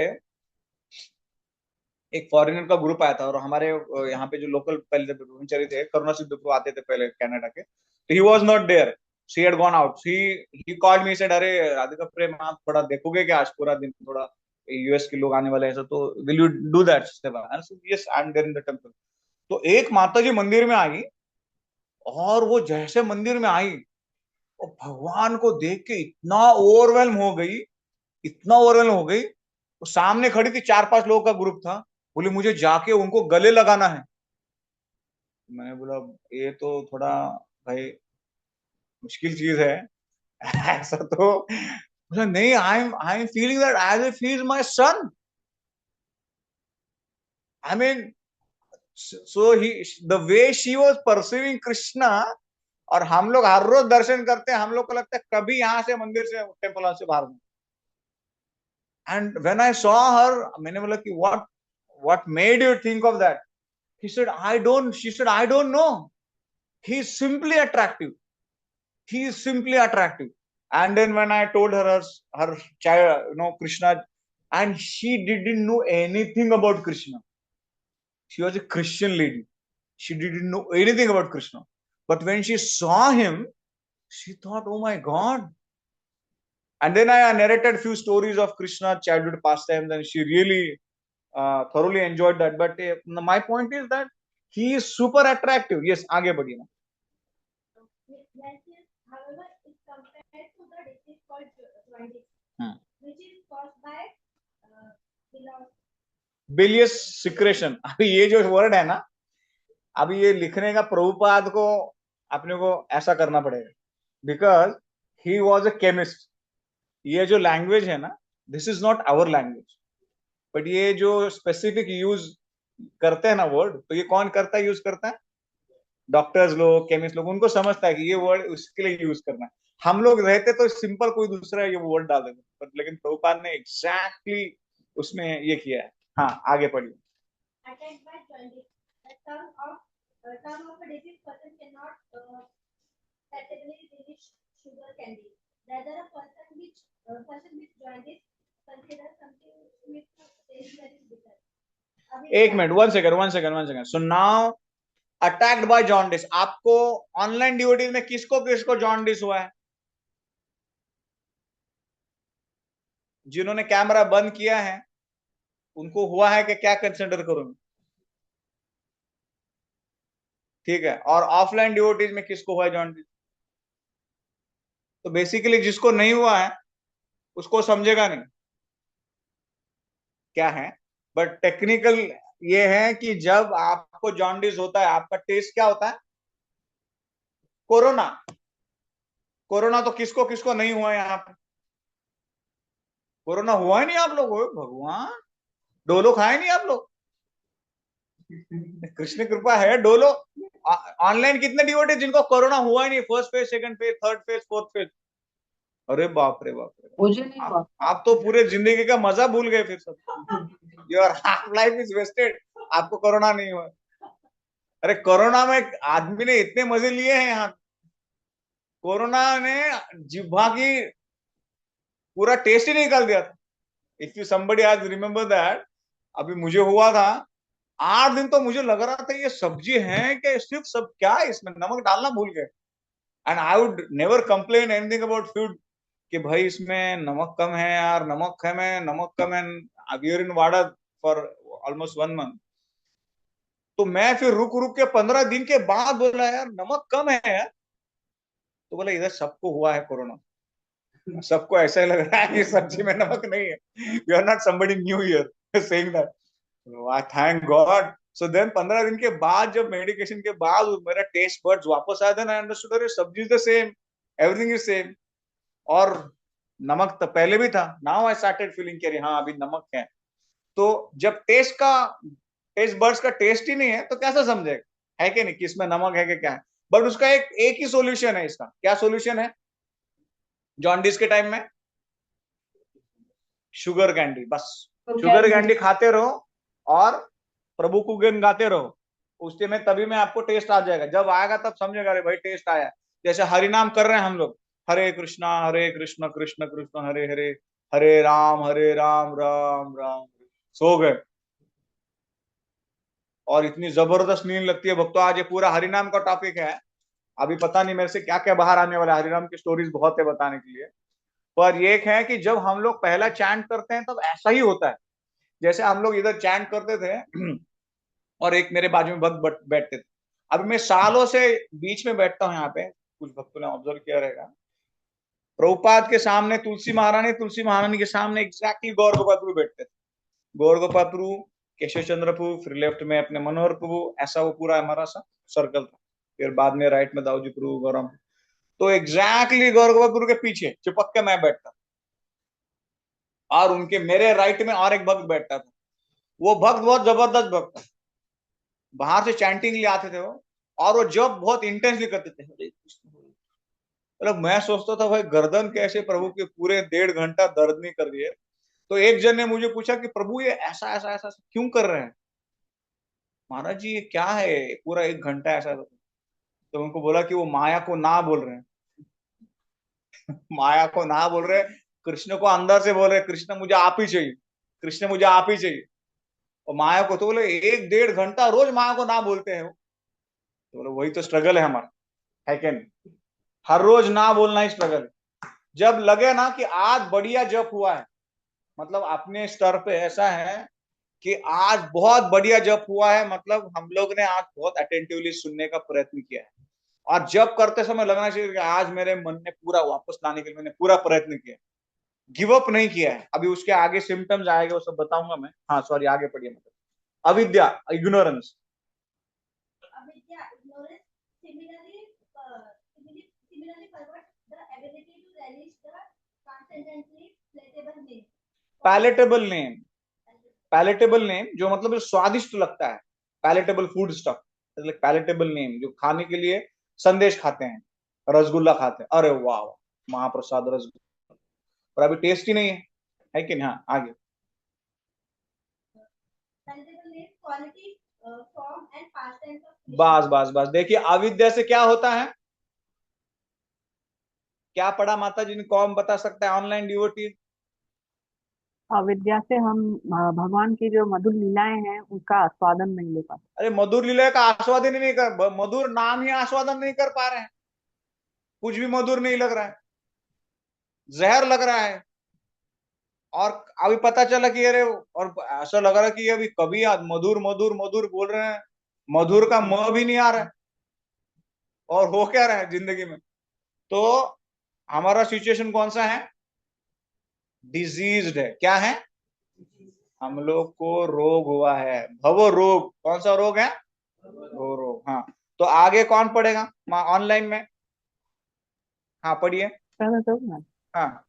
एक फॉरेनर का ग्रुप आया था और हमारे यहाँ पे जो लोकल पहले ब्रह्मचारी थे करुणा सिद्ध प्रभु आते थे पहले कनाडा के, तो he was not there, she had gone out, he called me, said अरे राधिका प्रेम आप थोड़ा देखोगे क्या आज पूरा दिन, थोड़ा यूएस के लोग आने वाले हैं तो will you do that seva? Yes I am there in the temple. तो एक माता जी मंदिर में आई और वो जैसे मंदिर में आई और भगवान को देख के इतना ओवरवेल्म हो गई, वो सामने खड़ी थी, 4-5 लोगों का ग्रुप था, बोले मुझे जाके उनको गले लगाना है. मैंने बोला ये तो थोड़ा भाई मुश्किल चीज है. ऐसा तो बोला नहीं, I am feeling that as if he is my son. I mean so he the way she was perceiving Krishna, और हम लोग हर रोज दर्शन करते हैं, हम लोग को लगता है कभी यहां से मंदिर से टेम्पल से बाहर नहीं. And when I saw her, मैंने बोला कि what made you think of that? She said I don't know. He is simply attractive. And then when I told her child, Krishna, and she didn't know anything about Krishna. She was a Christian lady. She didn't know anything about Krishna. But when she saw him, she thought, oh my God. And then I narrated few stories of Krishna childhood pastimes, and she really thoroughly enjoyed that. But my point is that he is super attractive. Yes, आगे बढ़िए ना. However, is compared to the disease called jaundice, which is caused by bilious secretion. अभी ये जो वर्ड है ना, अभी ये लिखने का प्रभुपाद को अपने को ऐसा करना पड़ेगा, because he was a chemist. ये जो लैंग्वेज है ना, this is not our language. But ये जो स्पेसिफिक यूज करते हैं ना वर्ड, तो ये कौन करता है, यूज करता है डॉक्टर्स लोग, केमिस्ट लोग, उनको समझता है कि ये वर्ड उसके लिए यूज करना है. हम लोग रहते तो सिंपल कोई दूसरा ये वर्ड डाल देते, बट लेकिन प्रभुपाद ने एग्जैक्टली उसमें ये किया है. हाँ आगे पढ़िए. एक minute, one second. So now attacked by jaundice. आपको ऑनलाइन डीओडी में किसको किसको जॉन्डिस हुआ है? जिन्होंने कैमरा बंद किया है उनको हुआ है कि क्या कंसिडर करूं? ठीक है. और ऑफलाइन डीओटीज में किसको हुआ है जॉन्डिस? तो बेसिकली जिसको नहीं हुआ है उसको समझेगा नहीं क्या है. बट टेक्निकल ये है कि जब आपको जॉन्डिस होता है, आपका टेस्ट क्या होता है? कोरोना तो किसको किसको नहीं हुआ यहाँ पे? कोरोना हुआ ही नहीं आप लोग. भगवान, डोलो खाए नहीं आप लोग? कृष्ण कृपा है. डोलो ऑनलाइन कितने डिवोटी जिनको कोरोना हुआ ही नहीं, first phase, second phase, third phase, fourth phase. अरे बाप रे. मुझे नहीं हुआ. आप तो पूरे जिंदगी का मजा भूल गए फिर सब. Your half life is wasted. आपको कोरोना नहीं हुआ. अरे कोरोना में आदमी ने इतने मजे लिए हैं यहाँ. कोरोना ने जिह्वा की पूरा टेस्ट ही निकाल दिया था. इफ यू समबडी आज रिमेम्बर दैट, अभी मुझे हुआ था 8 दिन तो मुझे लग रहा था ये सब्जी है कि सिर्फ सब क्या है, इसमें नमक डालना भूल गए. And I would never complain anything about food कि भाई इसमें नमक कम है यार, नमक कम है. वी आर इन वाड़ा फॉर ऑलमोस्ट 1 month. तो मैं फिर रुक के 15 दिन के बाद बोला यार नमक कम है यार. तो बोला इधर सबको हुआ है कोरोना. सबको ऐसा ही लग रहा है कि सब्जी में नमक नहीं है. You are not somebody new here saying that. I thank God. So then 15 दिन के बाद जब मेडिकेशन के बाद मेरा टेस्ट बर्ड्स वापस आया, देन आई अंडरस्टूड अरे सब्जी is the same, everything is same. और नमक तो पहले भी था. नाउ आई स्टार्टेड फीलिंग कि हाँ अभी नमक है. तो जब टेस्ट बर्ड्स का टेस्ट ही नहीं है तो कैसा समझेगा, है कि नहीं, कि इसमें नमक है कि क्या है. बट उसका एक ही सॉल्यूशन है. इसका क्या सॉल्यूशन है जॉन्डिस के टाइम में? Sugar candy. बस शुगर कैंडी खाते रहो और प्रभु को गुण गाते रहो. उससे में तभी में आपको टेस्ट आ जाएगा. जब आएगा तब समझेगा अरे भाई टेस्ट आया. जैसे हरिनाम कर रहे हैं हम लोग, हरे कृष्ण कृष्ण कृष्ण हरे हरे, हरे राम राम राम. सो गए और इतनी जबरदस्त नींद लगती है भक्तों. आज ये पूरा हरिनाम का टॉपिक है. अभी पता नहीं मेरे से क्या क्या बाहर आने वाला है. हरिनाम की स्टोरीज बहुत है बताने के लिए. पर ये है कि जब हम लोग पहला चैंट करते हैं तब ऐसा ही होता है. जैसे हम लोग इधर चैंट करते थे और एक मेरे बाजू में भक्त बैठते थे. अभी मैं सालों से बीच में बैठता हूँ यहाँ पे. कुछ भक्तों ने ऑब्जर्व किया रहेगा, प्रभुपाद के सामने तुलसी महारानी के सामने एग्जैक्टली गौर गोपाल प्रभु बैठते थे. गौर गोपाल प्रभु, केशव चंद्र प्रभु, फिर लेफ्ट में अपने मनोहर प्रभु. ऐसा वो पूरा हमारा सा सर्कल था. फिर बाद में राइट में दाऊजी प्रभु, गौरम. तो एग्जैक्टली गौर गोपाल प्रभु के पीछे चिपक के मैं बैठता और उनके मेरे राइट में और एक भक्त बैठता था. वो भक्त बहुत जबरदस्त भक्त था. बाहर से चैंटिंग लिए आते थे वो, और वो जब बहुत इंटेंसली करते थे. मतलब मैं सोचता था भाई गर्दन कैसे प्रभु के पूरे 1.5 घंटा दर्द नहीं कर दिए. तो एक जन ने मुझे पूछा कि प्रभु ये ऐसा ऐसा ऐसा क्यों कर रहे हैं महाराज जी, ये क्या है पूरा 1 घंटा ऐसा. तो उनको बोला कि वो माया को ना बोल रहे हैं. माया को ना बोल रहे, कृष्ण को अंदर से बोल रहे कृष्ण मुझे आप ही चाहिए, कृष्ण मुझे आप ही चाहिए. और माया को तो बोले 1-1.5 घंटा रोज माया को ना बोलते हैं वो. तो बोले वही तो स्ट्रगल है हमारा, है क्या नहीं. हर रोज ना बोलना ही स्ट्रगल है. जब लगे ना कि आज बढ़िया जप हुआ है, मतलब अपने स्तर पे ऐसा है कि आज बहुत बढ़िया जप हुआ है, मतलब हम लोग ने आज बहुत अटेंटिवली सुनने का प्रयत्न किया है. और जप करते समय लगना चाहिए कि आज मेरे मन ने पूरा वापस लाने के लिए मैंने पूरा प्रयत्न किया, गिव अप नहीं किया है. अभी उसके आगे सिम्टम्स आएंगे वो सब बताऊंगा मैं. हाँ सॉरी, आगे पढ़िए. मतलब अविद्या, ignorance. Avidya, ignorance, similarly perverts the ability to relish the transcendently palatable name. Palatable name जो मतलब स्वादिष्ट लगता है. Palatable food stuff, palatable name जो खाने के लिए संदेश खाते हैं, रसगुल्ला खाते हैं, अरे वाह महाप्रसाद रसगुल्ला, पर अभी टेस्ट ही नहीं है कि नहीं. हाँ आगे. बस देखिए अविद्या से क्या होता है. क्या पढ़ा माता जी ने, कौन बता सकता है ऑनलाइन डिवोटी? अविद्या से हम भगवान की जो मधुर लीलाएं हैं उनका आस्वादन नहीं ले पाते. अरे मधुर लीला का आस्वादन ही नहीं कर, मधुर नाम ही आस्वादन नहीं कर पा रहे हैं. कुछ भी मधुर नहीं लग रहा है, जहर लग रहा है. और अभी पता चला कि अरे, और ऐसा लग रहा है कि अभी कभी मधुर मधुर मधुर बोल रहे हैं, मधुर का म भी नहीं आ रहा है. और हो क्या रहा है जिंदगी में. तो हमारा सिचुएशन कौन सा है? डिजीज्ड है. क्या है? हम लोग को रोग हुआ है, भव रोग. कौन सा रोग है? भव रोग. हाँ तो आगे कौन पढ़ेगा ऑनलाइन में? हाँ पढ़िए. हाँ.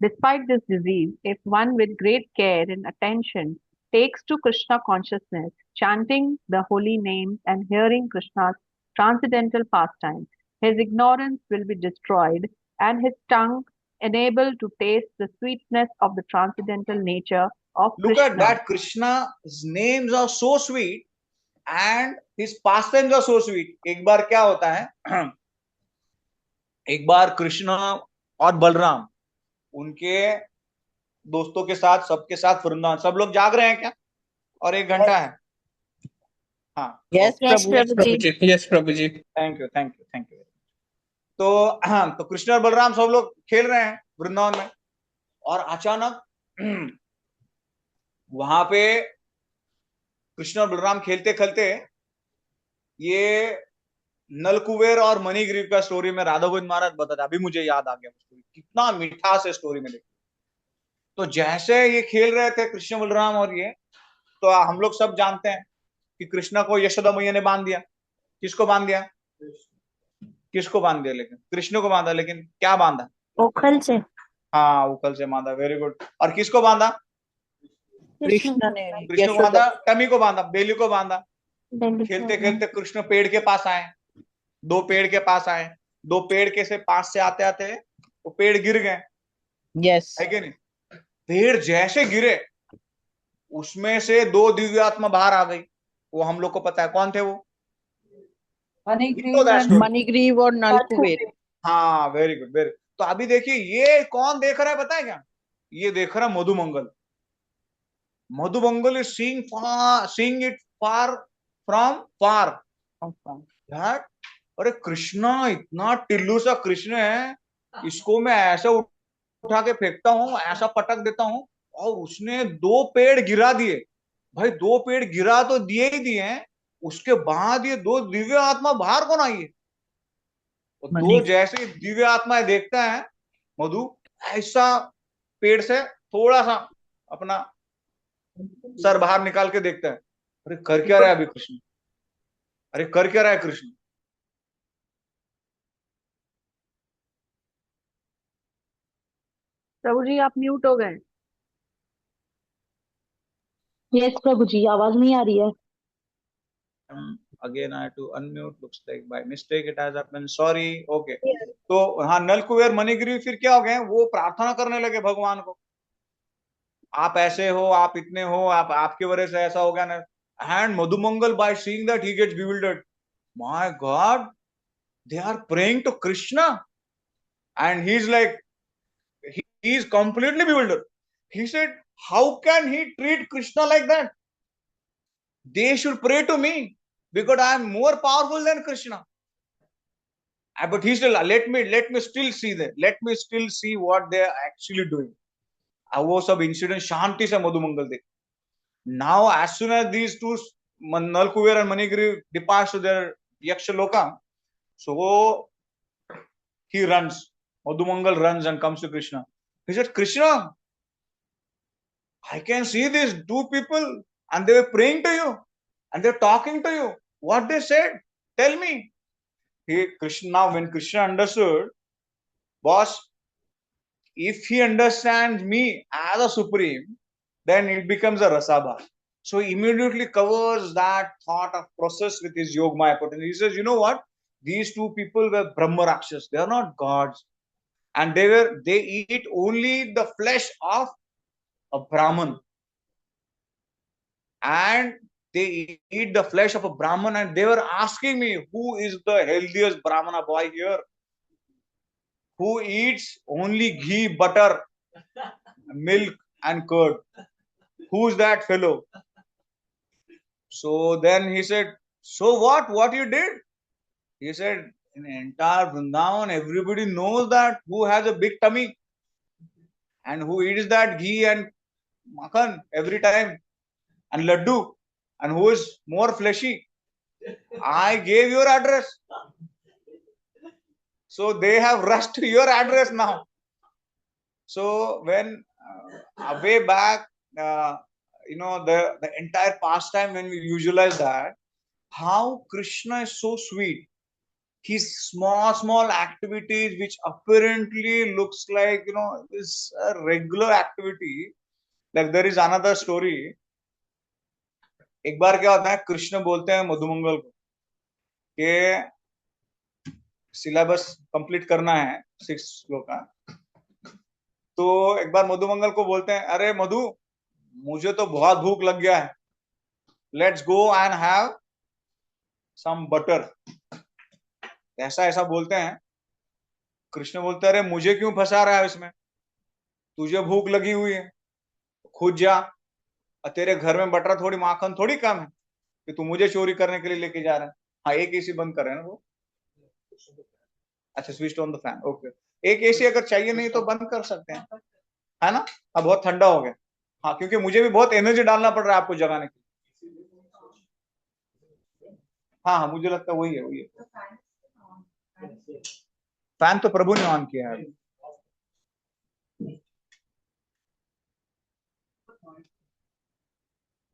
Despite this disease, if one with great care and attention takes to Krishna consciousness, chanting the holy names and hearing Krishna's transcendental pastimes, his ignorance will be destroyed and his tongue enabled to taste the sweetness of the transcendental nature of Look Krishna. at that. Krishna's names are so sweet and his pastimes are so sweet. एक बार क्या होता है, एक बार कृष्ण और बलराम उनके दोस्तों के साथ, सबके साथ वृंदावन, सब लोग जाग रहे हैं क्या? और 1 घंटा है. हाँ. Yes, प्रभु जी. Yes, प्रभु जी. Thank you. तो कृष्ण और बलराम सब लोग खेल रहे हैं वृंदावन में, और अचानक वहां पे कृष्ण और बलराम खेलते खेलते ये नलकुबेर और मणिग्रीव का स्टोरी में राधा गोविंद महाराज बताते, अभी मुझे याद आ गया स्टोरी, कितना मिठास है स्टोरी में। देखो तो जैसे ये खेल रहे थे कृष्ण बलराम और ये, तो हम लोग सब जानते हैं कि कृष्णा को यशोदा मैया ने बांध दिया। किसको बांध दिया? किसको बांध दिया? लेकिन कृष्ण को बांधा, लेकिन क्या बांधा? उखल से। हाँ, उखल से बांधा, वेरी गुड। और किसको बांधा? कृष्ण ने कृष्ण को बांधा, टमी को बांधा, बेली को बांधा। खेलते खेलते कृष्ण पेड़ के पास आए, दो पेड़ के पास आए, दो पेड़ के से पास से आते आते वो पेड़ गिर गए, यस है कि नहीं? पेड़ जैसे गिरे उसमें से दो दिव्य आत्मा बाहर आ गई। वो हम लोग को पता है कौन थे वो? मणिग्रीव और नलकुबेर। हाँ, वेरी गुड, वेरी। तो अभी देखिए ये कौन देख रहा है पता है क्या? ये देख रहा है Madhumangal. Madhumangal is seeing it far from far. अरे कृष्णा इतना टिल्लू सा कृष्ण है, इसको मैं ऐसे उठा के फेंकता हूँ, ऐसा पटक देता हूँ, और उसने दो पेड़ गिरा दिए। भाई दो पेड़ गिरा तो दिए ही दिए हैं, उसके बाद ये दो दिव्य आत्मा बाहर कौन आई है? तो दो जैसे दिव्य आत्माएं देखता है मधु, ऐसा पेड़ से थोड़ा सा अपना सर बाहर निकाल के देखता है। अरे कर क्या रहा है अभी कृष्ण? अरे कर क्या रहा है कृष्ण? प्रभु जी आप म्यूट हो गए। यस प्रभु जी, आवाज नहीं आ रही है। Again I have to unmute, looks like by mistake it has happened, sorry. Okay, तो हाँ, नलकुबेर मणिग्रीव फिर क्या हो गए? वो प्रार्थना करने लगे भगवान को, आप ऐसे हो, आप इतने हो, आप आपकी वजह से ऐसा हो गया ना। And Madhumangal by seeing that he gets bewildered. My God, they are praying to Krishna, and he's like, he is completely bewildered. He said, how can he treat Krishna like that? They should pray to me because I am more powerful than Krishna. But he still, let me still see that. Let me still see what they are actually doing. वो सब इंसिडेंट शांति से मधुमंगल देख. Now, as soon as these two, Nalkuber and Manigriv, departs to their Yakshaloka, so he runs. Madhumangal runs and comes to Krishna. He said, Krishna, I can see these two people and they were praying to you and they're talking to you. What they said? Tell me. Krishna, now when Krishna understood, boss, if he understands me as a supreme, then it becomes a rasabha. So he immediately covers that thought of process with his Yogmaya potency. He says, you know what? These two people were Brahma Rakshas. They are not gods. And they eat only the flesh of a Brahman. And they eat the flesh of a Brahman, and they were asking me, who is the healthiest Brahmana boy here? Who eats only ghee, butter, milk, and curd? Who's that fellow? So then he said, so what? What you did? He said, in the entire Vrindavan, everybody knows that who has a big tummy and who eats that ghee and makhan every time and laddu, and who is more fleshy. I gave your address. So they have rushed to your address now. So when way back, the entire pastime, when we visualize that, how Krishna is so sweet. His small activities, which apparently looks like, is a regular activity. Like there is another story. एक बार क्या होता है, कृष्ण बोलते हैं मधुमंगल को कि सिलेबस कंप्लीट करना है 6 श्लोक का. तो एक बार मधुमंगल को बोलते हैं, अरे मधु, मुझे तो बहुत भूख लग गया है, let's go and have some butter. ऐसा बोलते हैं. कृष्ण बोलते हैं, अरे मुझे क्यों फंसा रहा है इसमें? तुझे भूख लगी हुई है, खुद जा. तेरे घर में बटर थोड़ी, माखन थोड़ी कम है कि तू मुझे चोरी करने के लिए लेके जा रहा है. हाँ, एक एसी बंद कर रहे हैं ना वो. अच्छा, switch on the fan. Okay, एक एसी अगर चाहिए नहीं तो बंद कर सकते हैं, है ना? अब बहुत ठंडा हो गया. हाँ, क्योंकि मुझे भी बहुत एनर्जी डालना पड़ रहा है आपको जगाने के लिए. हाँ हाँ, मुझे लगता है वही है। फैन तो प्रभु ने ऑन किया है।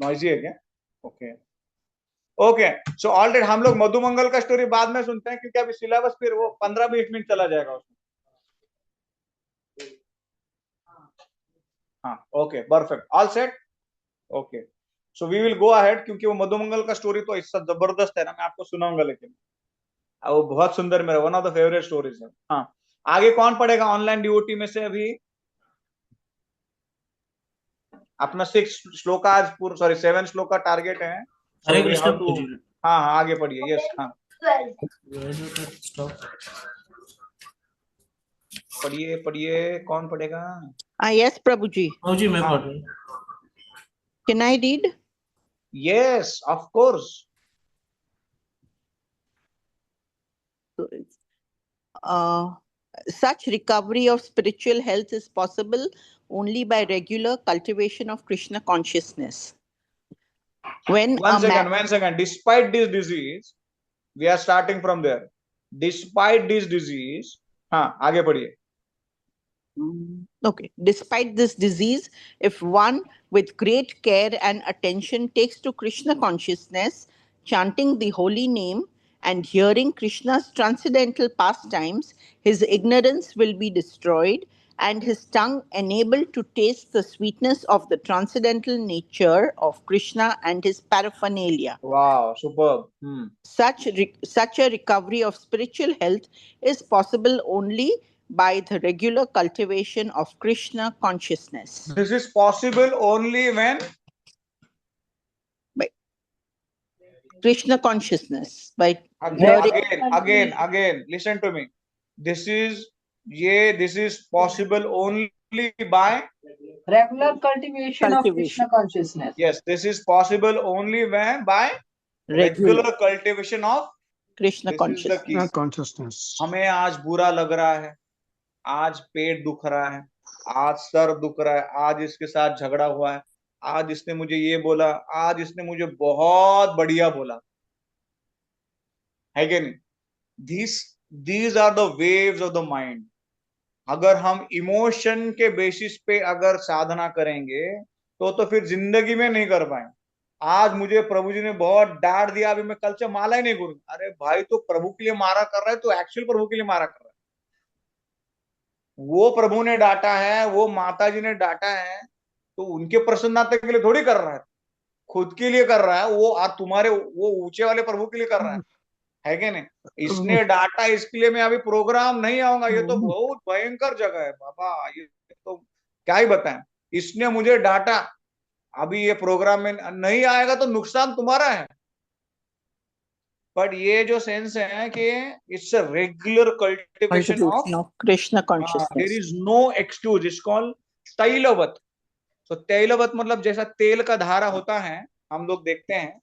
नॉइजी है क्या? ओके ओके, सो ऑलरेडी हम लोग मधुमंगल का स्टोरी बाद में सुनते हैं, क्योंकि अभी सिलेबस फिर वो 15-20 मिनट चला जाएगा उसमें। हाँ okay, perfect, all set. Okay, so we will go ahead, क्योंकि वो मधुमंगल का स्टोरी तो इससे जबरदस्त है ना, मैं आपको सुनाऊंगा, लेकिन वो बहुत सुंदर, मेरा one of the favourite stories है। हाँ, आगे कौन पढ़ेगा ऑनलाइन डिवोटी में से? अभी अपना 6 श्लोक आज पूरा, सॉरी 7 श्लोक का टारगेट है। हरे कृष्ण हाँ हाँ, आगे पढ़िए। यस, हाँ पढ़िए पढ़िए, कौन पढ़ेगा? Yes, Prabhuji. जी मैं हाँ। पढ़ रहा हूँ। Can I read? Yes, of course. Such recovery of spiritual health is possible only by regular cultivation of Krishna consciousness. When One second. Despite this disease, we are starting from there. Despite this disease, हाँ आगे पढ़िए। Okay. Despite this disease, if one with great care and attention takes to Krishna consciousness, chanting the holy name and hearing Krishna's transcendental pastimes, his ignorance will be destroyed and his tongue enabled to taste the sweetness of the transcendental nature of Krishna and his paraphernalia. Wow, superb. Such a recovery of spiritual health is possible only by the regular cultivation of Krishna consciousness. This is possible only when? By Krishna consciousness. By Again, listen to me. This is possible only by regular cultivation of Krishna consciousness. Yes, this is possible only when by regular cultivation of Krishna consciousness. हमें आज बुरा लग रहा है, आज पेट दुख रहा है, आज सर दुख रहा है, आज इसके साथ झगड़ा हुआ है, आज इसने मुझे ये बोला, आज इसने मुझे बहुत बढ़िया बोला, है कि नहीं? These are the waves of the mind. अगर हम इमोशन के बेसिस पे अगर साधना करेंगे तो फिर जिंदगी में नहीं कर पाएंगे। आज मुझे प्रभु जी ने बहुत डांट दिया, अभी मैं कल से माला ही नहीं करूंगा। अरे भाई, तो प्रभु के लिए मारा कर रहा है, तो एक्चुअल प्रभु के लिए मारा कर रहा है। वो प्रभु ने डांटा है, वो माता जी ने डांटा है, तो उनके प्रसन्नता के लिए थोड़ी कर रहा है, खुद के लिए कर रहा है वो। और तुम्हारे वो ऊंचे वाले प्रभु के लिए कर रहा है कि नहीं? इसने डांटा, इसके लिए मैं अभी प्रोग्राम नहीं आऊंगा। ये तो बहुत भयंकर जगह है बाबा, ये तो क्या ही बताएं। इसने मुझे डांटा, अभी ये प्रोग्राम में नहीं आएगा तो नुकसान तुम्हारा है। बट ये जो सेंस है कि it's a regular cultivation of Krishna consciousness, there is no excuse, it's called तैलवत। तो तैलवत मतलब जैसा तेल का धारा होता है, हम लोग देखते हैं।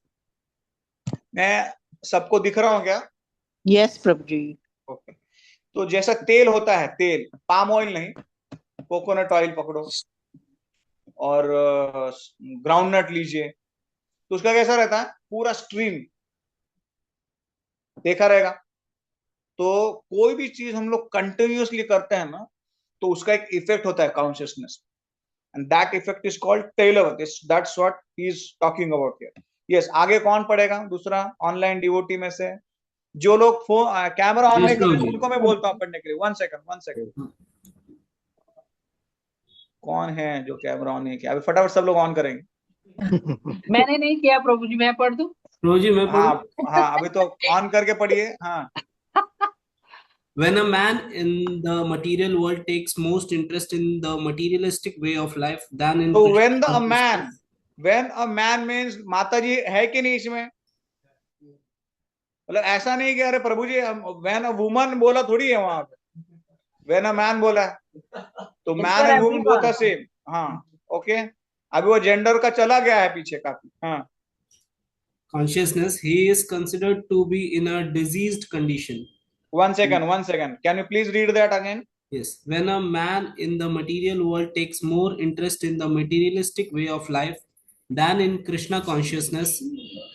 मैं सबको दिख रहा हूं क्या? यस प्रभु जी। ओके, तो जैसा तेल होता है, तेल, पाम ऑयल नहीं, कोकोनट ऑयल पकड़ो और ग्राउंडनट लीजिए, तो उसका कैसा रहता है? पूरा स्ट्रीम देखा रहेगा। तो कोई भी चीज हम लोग कंटिन्यूअसली करते हैं ना, तो उसका एक इफेक्ट होता है consciousness, and that effect is called तैलवत। That's what he is talking about here. Yes, आगे कौन पढ़ेगा? दूसरा ऑनलाइन डिवोटी में से जो लोग फोन कैमरा ऑन है, उनको मैं बोलता हूँ पढ़ने के लिए। One second. कौन है जो कैमरा ऑन नहीं किया? अभी फटाफट सब लोग ऑन करेंगे। मैंने नहीं किया प्रभु जी, मैं पढ़ दूं? प्रभु जी मैं पढ़ूं? हाँ, अभी तो ऑन करके पढ़िए। हाँ। When a man in the material world takes most interest in the materialistic way of life than in So Krishna when a man means माता जी है कि नहीं इसमें? मतलब ऐसा नहीं कि अरे प्रभु जी when a woman बोला थोड़ी है वहां पे, when a man बोला है तो man and woman both are same। हाँ ओके, अभी वो जेंडर का चला गया है पीछे काफी। हाँ, consciousness, he is considered to be in a diseased condition. One second. Can you please read that again? Yes. When a man in the material world takes more interest in the materialistic way of life then in Krishna consciousness,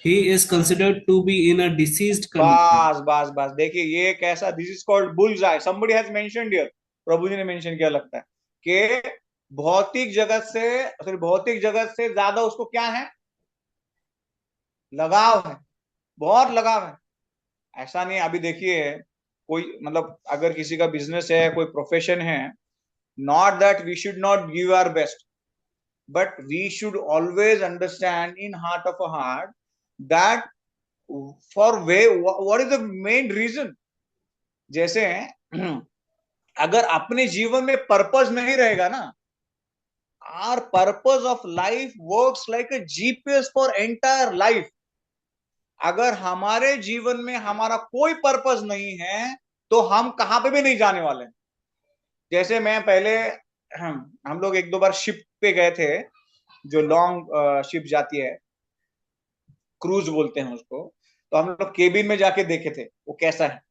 he is considered to be in a diseased condition. बस देखिए ये कैसा, this is called bulls I, somebody has mentioned here, प्रभु जी ने मेंशन किया लगता है कि भौतिक जगत से ज्यादा उसको क्या है, लगाव है, बहुत लगाव है। ऐसा नहीं, अभी देखिए कोई मतलब अगर किसी का बिजनेस है, कोई प्रोफेशन है, not that we should not give our best, but we should always understand in heart of a heart that for what is the main reason। जैसे अगर अपने जीवन में पर्पस नहीं रहेगा ना, our purpose of life works like a GPS for entire life। अगर हमारे जीवन में हमारा कोई पर्पस नहीं है तो हम कहां पे भी नहीं जाने वाले। जैसे मैं पहले हम लोग एक दो बार शिप पे गए थे, जो लॉन्ग शिप जाती है, क्रूज बोलते हैं उसको, तो हम लोग केबिन में जाके देखे थे वो कैसा है।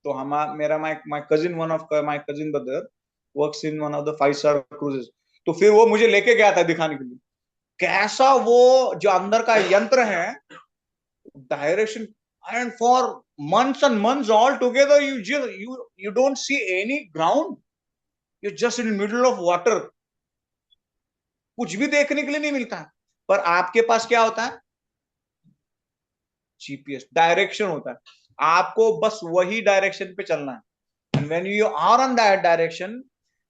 तो my cousin, one of my cousin brother works in one of the 5 star cruises, तो फिर वो मुझे लेके गया था दिखाने के लिए कैसा वो जो अंदर का यंत्र है, direction, and for months and months all together you don't see any ground, you're just in the middle of water, कुछ भी देखने के लिए नहीं मिलता है। पर आपके पास क्या होता है, जीपीएस, डायरेक्शन होता है, आपको बस वही डायरेक्शन पे चलना है। and when you are on that direction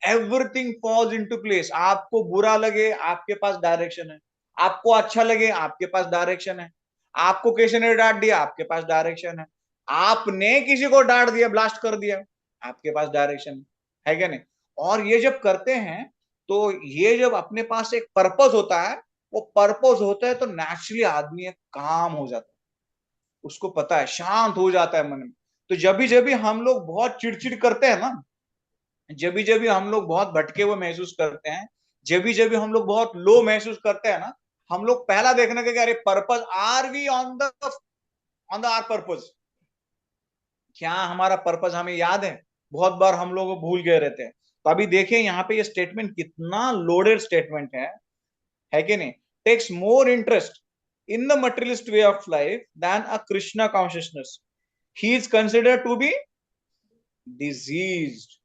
everything falls into place। आपको बुरा लगे आपके पास डायरेक्शन है, आपको अच्छा लगे आपके पास डायरेक्शन है, आपको किसी ने डांट दिया आपके पास डायरेक्शन है, आपने किसी को डांट दिया, ब्लास्ट कर दिया, आपके पास डायरेक्शन है क्या नहीं। और ये जब करते हैं तो ये जब अपने पास एक पर्पस होता है, वो पर्पस होता है तो नेचुरली आदमी एक काम हो जाता है, उसको पता है, शांत हो जाता है मन में। तो जब भी हम लोग बहुत चिड़चिड़ करते हैं ना, जब भी हम लोग बहुत भटके हुए महसूस करते हैं, जब भी हम लोग बहुत लो महसूस करते हैं ना, हम लोग पहला देखने के अरे purpose, are we on the are purpose, क्या हमारा पर्पस हमें याद है। बहुत बार हम लोग भूल गए रहते हैं। तो अभी देखिए यहाँ पे ये स्टेटमेंट कितना लोडेड स्टेटमेंट है कि नहीं। Takes more interest in the materialist way of life than a Krishna consciousness, he is considered to be diseased।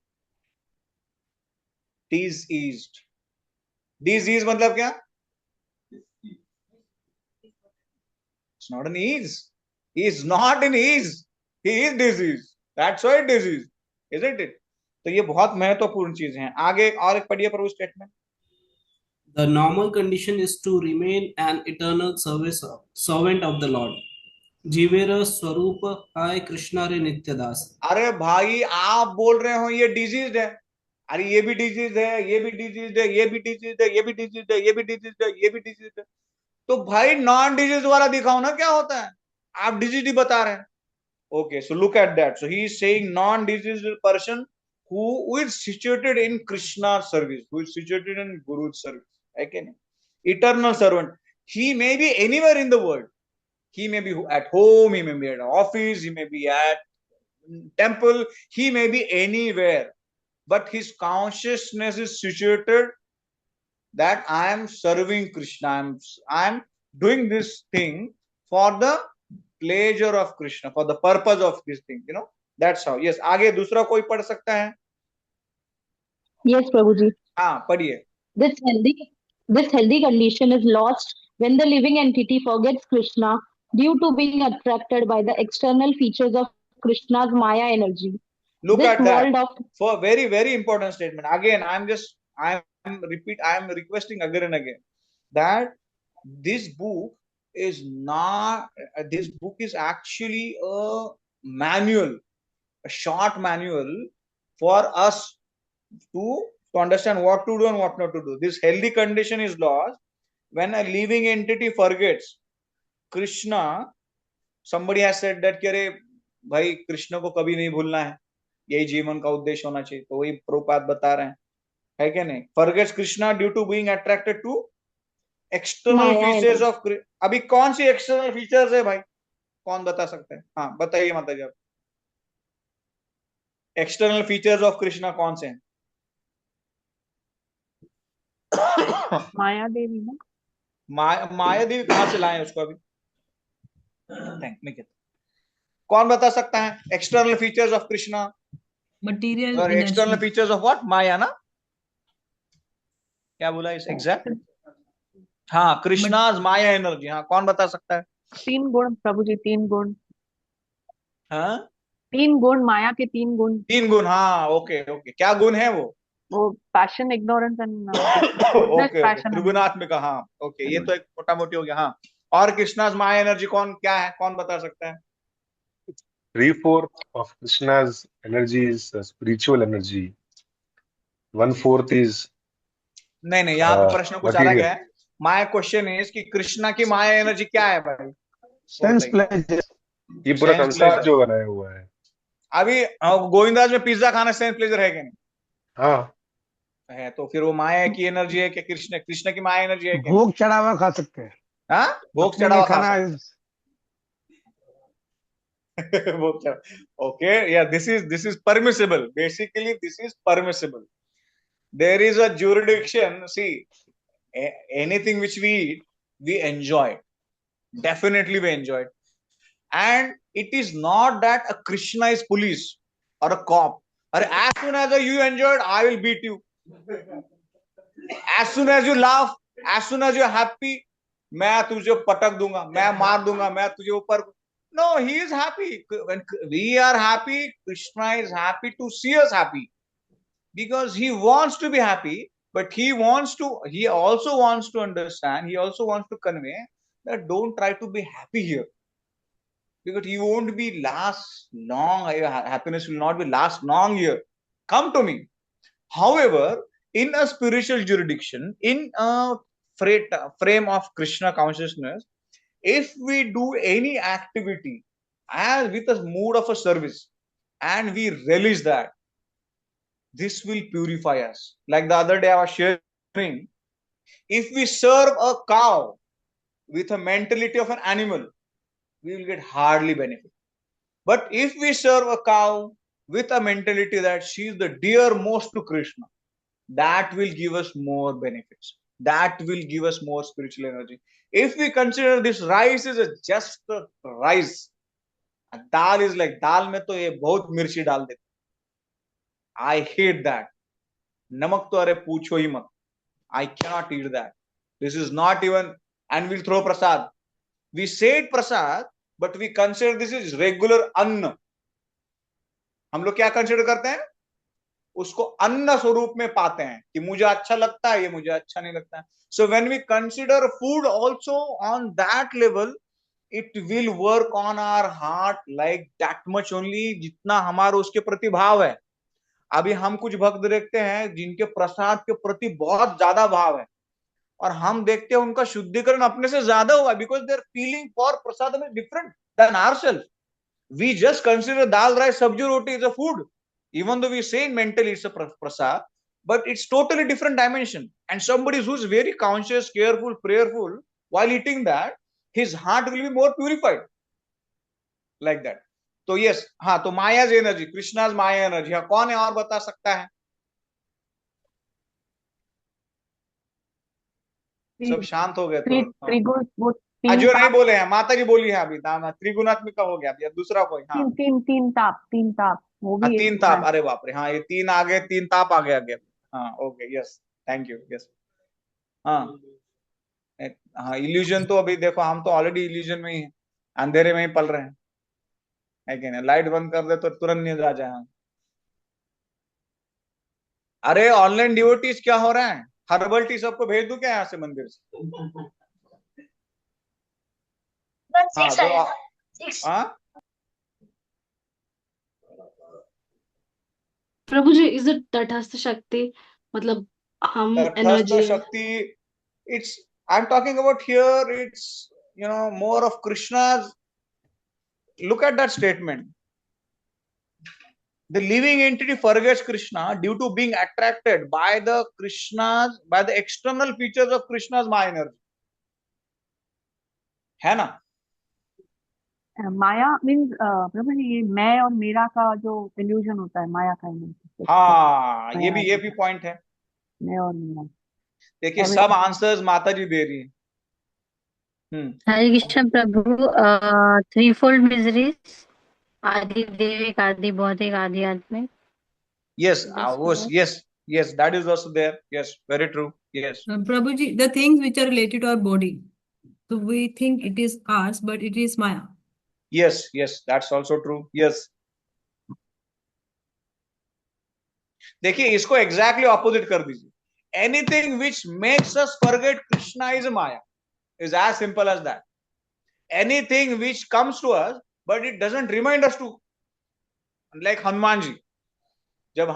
disease मतलब क्या, it's not an ease, he is not in ease, he is disease, that's why disease, isn't it। तो ये बहुत महत्वपूर्ण चीज है। आगे और एक पढ़िए प्रभु statement. The normal condition is to remain an eternal servant of the Lord। जीवेर स्वरूप हाय कृष्णा रे नित्यदास। अरे भाई आप बोल रहे हो ये डिजीज है, अरे ये भी डिजीज है, ये भी डिजीज है, ये भी डिजीज है, ये भी डिजीज है, ये भी डिजीज है, ये भी डिजीज है। तो भाई नॉन डिजीज वाला दिखाओ ना क्या होता है, आप डिजीज ही बता रहे हैं। Okay, so look at that. So he is saying non disease person who is situated in Krishna's service, who is situated in Guru's service, है क्या नहीं, eternal servant। he may be anywhere in the world, he may be at home, he may be at office, he may be at temple, he may be anywhere, but his consciousness is situated that I am serving Krishna, I am doing this thing for the pleasure of Krishna, for the purpose of this thing, you know, that's how। yes, आगे दूसरा कोई पढ़ सकता है। Yes, Prabhuji। हाँ पढ़िए। This healthy condition is lost when the living entity forgets Krishna due to being attracted by the external features of Krishna's Maya energy। Look This at that, world for very very important statement again। I am requesting again and again that this book is not, this book is actually a manual, a short manual for us to understand what to do and what not to do। this healthy condition is lost when a living entity forgets Krishna। somebody has said that कि अरे भाई कृष्ण को कभी नहीं भूलना है, यही जीवन का उद्देश्य होना चाहिए। तो वही प्रभुपाद बता रहे हैं, है क्या नहीं। forgets Krishna due to being attracted to external features of। अभी कौन सी एक्सटर्नल फीचर्स है भाई, कौन बता सकते हैं। हाँ बताइए माता जी, आप एक्सटर्नल फीचर्स ऑफ कृष्णा कौन से हैं। माया देवी ना, माया देवी कहाँ से लाए उसको अभी? कौन बता सकता है external features of Krishna? Material और external energy. Features of what? Maya ना? क्या बोला इस एग्जैक्ट? हाँ, कृष्णाज माया एनर्जी। हाँ, कौन बता सकता है? 3 गुण प्रभु जी, 3 गुण। हाँ, 3 गुण, माया के 3 गुण। 3 गुण। हाँ, ओके ओके, क्या गुण है वो passion, ignorance and okay okay, passion. त्रिगुणात्मिका। हाँ ओके, ये तो एक मोटा मोटी हो गया। हाँ, और कृष्णाज माया एनर्जी कौन क्या है, कौन बता सकता है? 3/4 of Krishna's energy is spiritual energy. 1/4 is नहीं नहीं, यहाँ पे प्रश्न कुछ अलग material. है। माया क्वेश्चन इज कि कृष्णा की माया एनर्जी क्या है भाई? Sense pleasure. ये पूरा Sense संसार pleasure। जो बनाया हुआ है। अभी गोविंदाज में पिज्जा खाना सेंस प्लेजर है कि नहीं? हाँ है, तो फिर वो माया की एनर्जी है कि कृष्ण की माया एनर्जी है कि भोग चढ़ावा खा सकते हैं। हाँ, भोग अपने लिए चढ़ावा खा खाना सकते। भोग चढ़ा, ओके, या this is permissible. Basically this is permissible. There is a jurisdiction. See, anything which we eat, we enjoy. Definitely we enjoy it. And it is not that a Krishna is police or a cop, or as soon as you enjoy it, I will beat you. As soon as you laugh, as soon as you're happy, मैं तुझे पटक दूंगा, मैं मार दूंगा, मैं तुझे ऊपर। No, he is happy. When we are happy, Krishna is happy to see us happy, because he wants to be happy, but he also wants to understand, he also wants to convey that don't try to be happy here, because you won't be last long. Your happiness will not be last long here. Come to me. However, in a spiritual jurisdiction, in a frame of Krishna consciousness, if we do any activity as with a mood of a service, and we release that, this will purify us. Like the other day I was sharing, if we serve a cow with a mentality of an animal, we will get hardly benefit. But if we serve a cow with a mentality that she is the dearmost to Krishna, that will give us more benefits. That will give us more spiritual energy. If we consider this rice is just a rice, dal is like dal में तो ये बहुत मिर्ची डाल देते। I hate that. नमक तो अरे पूछो ही मत। I cannot eat that. This is not even, and we'll throw prasad. We say it prasad, but we consider this is regular अन्न। हम लोग क्या कंसिडर करते हैं? उसको अन्न स्वरूप में पाते हैं कि मुझे अच्छा लगता है, ये मुझे अच्छा नहीं लगता है। So when we consider food also on that level, it will work on our heart like that much only, जितना हमारा उसके प्रति भाव है। अभी हम कुछ भक्त देखते हैं जिनके प्रसाद के प्रति बहुत ज्यादा भाव है, और हम देखते हैं उनका शुद्धिकरण अपने से ज्यादा हुआ, because their feeling for prasad is different than ourselves. We just consider dal rice sabzi roti is a food, even though we say mentally it's a prasad, but it's totally different dimension. And somebody who's very conscious, careful, prayerful while eating that, his heart will be more purified like that. तो yes, हाँ, तो मायाज एनर्जी, कृष्णाज माया एनर्जी। हाँ, कौन है और बता सकता है? सब शांत हो गए तुरंत। जो नहीं बोले हैं, माता जी बोली है अभी, त्रिगुणात्मिका हो गया। अभी दूसरा कोई? हाँ, तीन ताप वो भी तीन ताप। अरे बाप रे, हाँ, ये 3 आ गए, 3 ताप आ गया आगे। हाँ okay, yes, thank you. Yes, हाँ हाँ, इल्यूजन तो अभी देखो, हम तो ऑलरेडी इल्यूजन में ही है, अंधेरे में ही पल रहे हैं, है कि नहीं? लाइट बंद कर दे तो तुरंत नींद आ जाए। अरे ऑनलाइन डिवोटीज क्या हो रहा है? हर्बल टी सबको भेज दूं क्या यहाँ से मंदिर से? हाँ, प्रभु जी, इज इट तटस्थ शक्ति? मतलब हम एनर्जी शक्ति, it's, I'm talking about here, it's, more of Krishna's. Look at that statement. The living entity forgets Krishna due to being attracted by the external features of Krishna's Maya energy. है ना? माया मीन्स प्रभु जी, ये मैं और मेरा का जो इल्यूजन होता है, माया का इल्यूजन। हाँ, ये भी पॉइंट है। मैं और मेरा। देखिए, सब आंसर्स माता जी दे रही है। Hare Krishna Prabhu, threefold miseries, Adi Devik, Adi Bhautik, Adi Atmik. Yes, yes, that is also there. Yes, very true. Yes. Prabhuji, the things which are related to our body. So we think it is ours, but it is Maya. Yes, that's also true. Yes. देखिए इसको exactly opposite कर दीजिए. Anything which makes us forget Krishna is Maya. Is as simple as that. Anything which comes to us, but it doesn't remind us to, like Hanuman ji. जब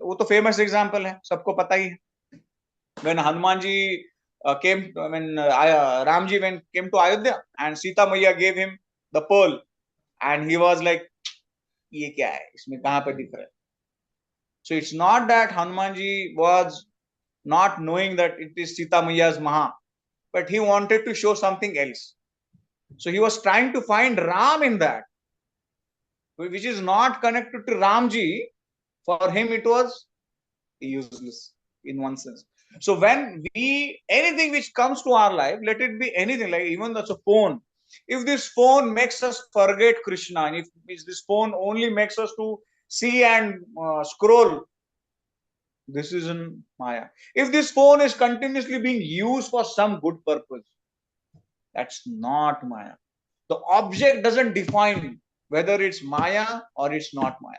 वो तो famous example है, सबको पता ही है. When Hanuman ji came, when Ram ji came to Ayodhya and Sita Maiya gave him the pearl, and he was like, ये क्या है? इसमें कहाँ पे दिख रहा है? So it's not that Hanuman ji was not knowing that it is Sita Maiya's Maha, but he wanted to show something else. So he was trying to find Ram in that, which is not connected to Ram ji. For him, it was useless in one sense. So when anything which comes to our life, let it be anything, like even that's a phone. If this phone makes us forget Krishna, and if this phone only makes us to see and scroll, this is in Maya. If this phone is continuously being used for some good purpose, that's not Maya. The object doesn't define whether it's Maya or it's not Maya.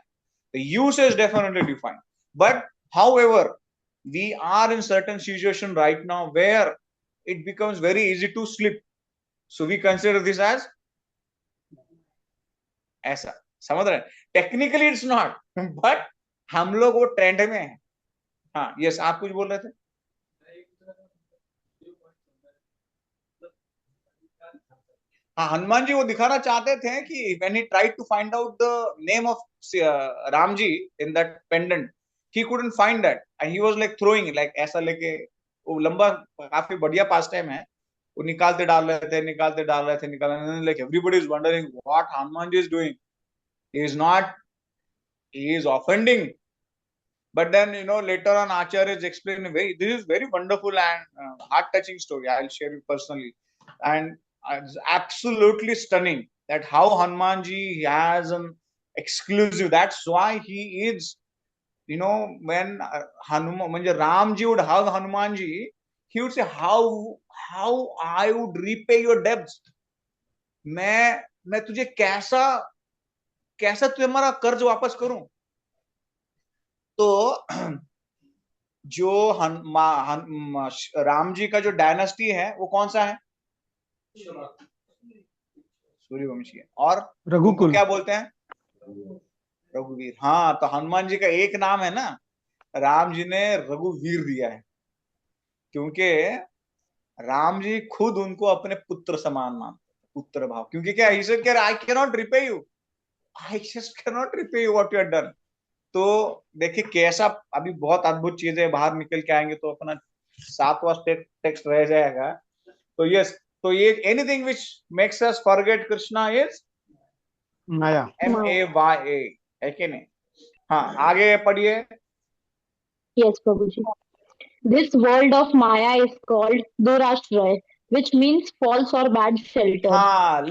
The use is definitely defined. But however, we are in certain situation right now where it becomes very easy to slip. So we consider this as ऐसा. समझ रहे हैं? Technically it's not, but हम लोग वो ट्रेंड में हैं. हाँ, yes, आप कुछ बोल रहे थे? हाँ, हनुमान जी वो दिखाना चाहते थे कि when he tried to find out the name of Ram ji in that pendant, he couldn't find that, and he was like throwing like ऐसा लेके, वो लंबा काफी बढ़िया पास टाइम है, वो निकालते डाल रहे थे, like everybody is wondering what Hanuman ji is doing. He is offending. But then, later on Acharya is explaining, this is very wonderful and heart-touching story. I'll share it personally. And it's absolutely stunning that how Hanuman ji has an exclusive. That's why he is, when Ram ji would hug Hanuman ji, he would say, how I would repay your debts. मैं तुझे कैसा तुम्हारा कर्ज वापस करूं. तो जो राम जी का जो डायनेस्टी है वो कौन सा है? सूर्यवंशी है. और रघुकुल क्या बोलते हैं? रघुवीर. हाँ, तो हनुमान जी का एक नाम है ना, राम जी ने रघुवीर दिया है क्योंकि राम जी खुद उनको अपने पुत्र समान मानते, पुत्र भाव. क्योंकि क्या ही से I can not repay you, I just can not repay you what you have done. तो देखिए कैसा अभी बहुत अद्भुत चीजें बाहर निकल के आएंगे तो अपना 7वां टेक्स्ट रह जाएगा. तो यस, तो ये anything which makes us forget Krishna is Maya. MAYA है कि नहीं? हाँ, आगे पढ़िए. Yes, Prabhuji. This world of Maya is called Durashraya, which means false or bad shelter. हाँ,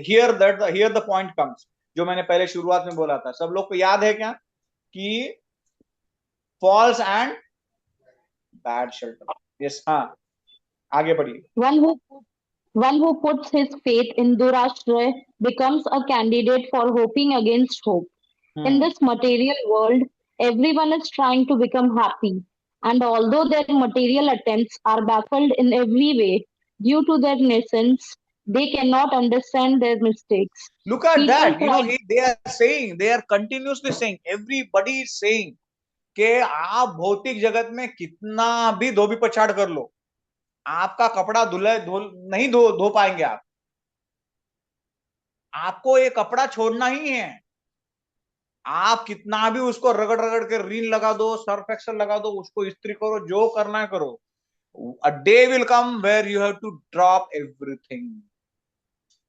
here the point comes. जो मैंने पहले शुरुआत में बोला था, सब लोग को याद है क्या कि false and bad shelter. Yes, हाँ, आगे बढ़िए. One who puts his faith in Durashraya becomes a candidate for hoping against hope. In this material world, everyone is trying to become happy, and although their material attempts are baffled in every way due to their naissance, they cannot understand their mistakes. Look at that. They are continuously saying, everybody is saying कि आप भौतिक जगत में कितना भी धोबी पछाड़ कर लो, आपका कपड़ा नहीं धो पाएंगे आप. आपको ये कपड़ा छोड़ना ही है. आप कितना भी उसको रगड़ के रीन लगा दो, सर्फ एक्सेल लगा दो, उसको इस्त्री करो, जो करना है करो. A day will come where you have to drop everything.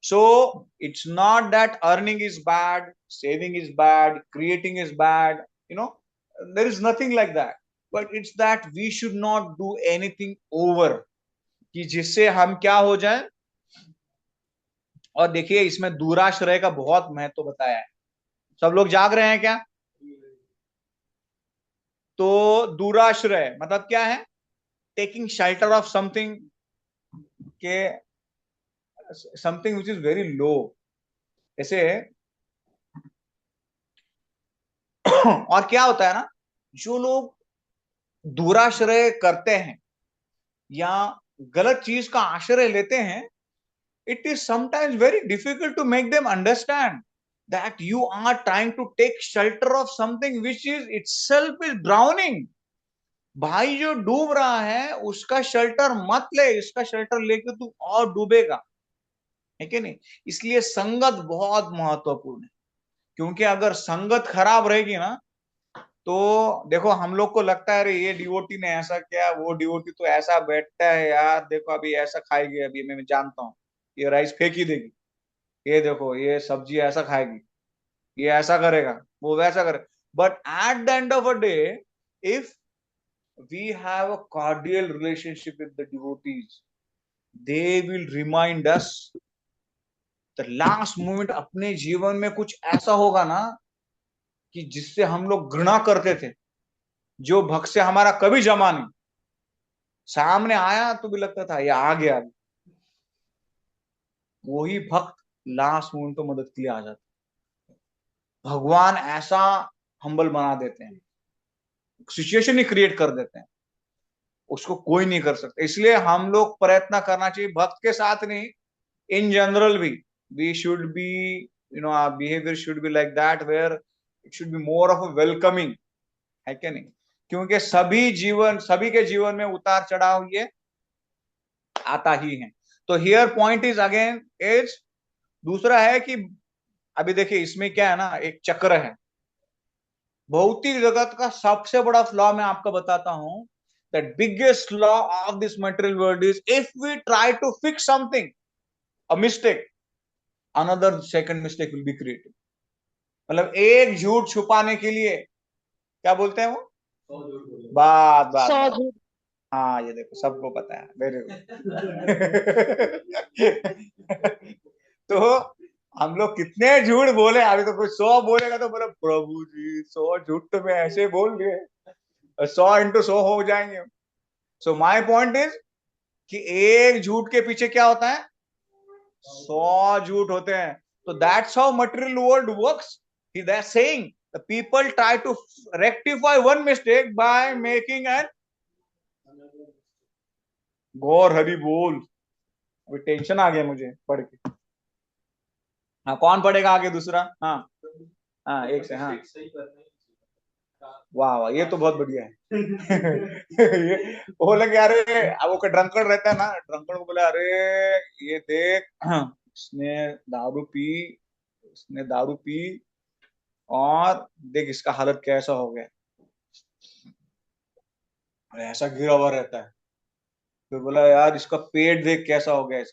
So it's not that earning is bad, saving is bad, creating is bad. There is nothing like that. But it's that we should not do anything over कि जिससे हम क्या हो जाए, और देखिए इसमें दूराश्रय का बहुत महत्व बताया है। सब लोग जाग रहे हैं क्या? तो दूराश्रय मतलब क्या है? टेकिंग शेल्टर ऑफ समथिंग के, something which is very low. ऐसे और क्या होता है ना, जो लोग दूराश्रय करते हैं या गलत चीज का आश्रय लेते हैं, it is sometimes very difficult to make them understand that you are trying to take shelter of something which is itself is drowning. भाई जो डूब रहा है उसका शेल्टर मत ले, इसका शेल्टर लेके तू और डूबेगा, है कि नहीं? इसलिए संगत बहुत महत्वपूर्ण है, क्योंकि अगर संगत खराब रहेगी ना, तो देखो हम लोग को लगता है अरे ये डिवोटी ने ऐसा किया, वो डिवोटी तो ऐसा बैठता है यार, देखो अभी ऐसा खाएगी, अभी मैं जानता हूँ ये राइस फेंक ही देगी, ये देखो ये सब्जी ऐसा खाएगी, ये ऐसा करेगा, वो वैसा करेगा। But at the end of a day, if we have a cordial relationship with the devotees, they will remind us the last moment. अपने जीवन में कुछ ऐसा होगा ना कि जिससे हम लोग घृणा करते थे, जो भक्त से हमारा कभी जमा नहीं, सामने आया तो भी लगता था ये आ गया, वही भक्त लास्ट मोमेंट तो मदद के लिए आ जाता। भगवान ऐसा हम्बल बना देते हैं, सिचुएशन ही क्रिएट कर देते हैं, उसको कोई नहीं कर सकता। इसलिए हम लोग प्रयत्न करना चाहिए, भक्त के साथ नहीं, इन जनरल भी, we should be, you know, our behaviour should be like that, where it should be more of a welcoming, है क्या नहीं? क्योंकि सभी के जीवन में उतार चढ़ाव ये आता ही है। तो here point is again is, दूसरा है कि अभी देखिए इसमें क्या है ना, एक चक्र है। भौतिक जगत का सबसे बड़ा फ्लॉ मैं आपको बताता हूं, that biggest law of this material world is, if we try to fix something, a mistake, another second mistake will be created. मतलब एक झूठ छुपाने के लिए क्या बोलते हैं वो, बात बात बात। हाँ ये देखो सबको पता है, वेरी गुड। तो हम लोग कितने झूठ बोले, अभी तो कोई 100 बोलेगा तो बोले प्रभु जी 100 झूठ तो मैं ऐसे बोल दिए, 100 × 100 हो जाएंगे। सो माय पॉइंट इज कि एक झूठ के पीछे क्या होता है, 100 झूठ होते हैं। तो that's how material world works. They are saying the people try to rectify one mistake by making an, गौर हरि बोल। अभी टेंशन आ गया मुझे पढ़ के। हाँ कौन पढ़ेगा आगे दूसरा? हाँ हाँ एक से, हाँ वाह वाह ये तो बहुत बढ़िया है। ये बोलेंगे अरे वो का ड्रंकर्ड रहता है ना, ड्रंकर्ड को बोले अरे ये देख इसने दारू पी और देख इसका हालत कैसा हो गया, ऐसा गिरा हुआ रहता है। फिर बोला यार इसका पेट देख कैसा हो गया,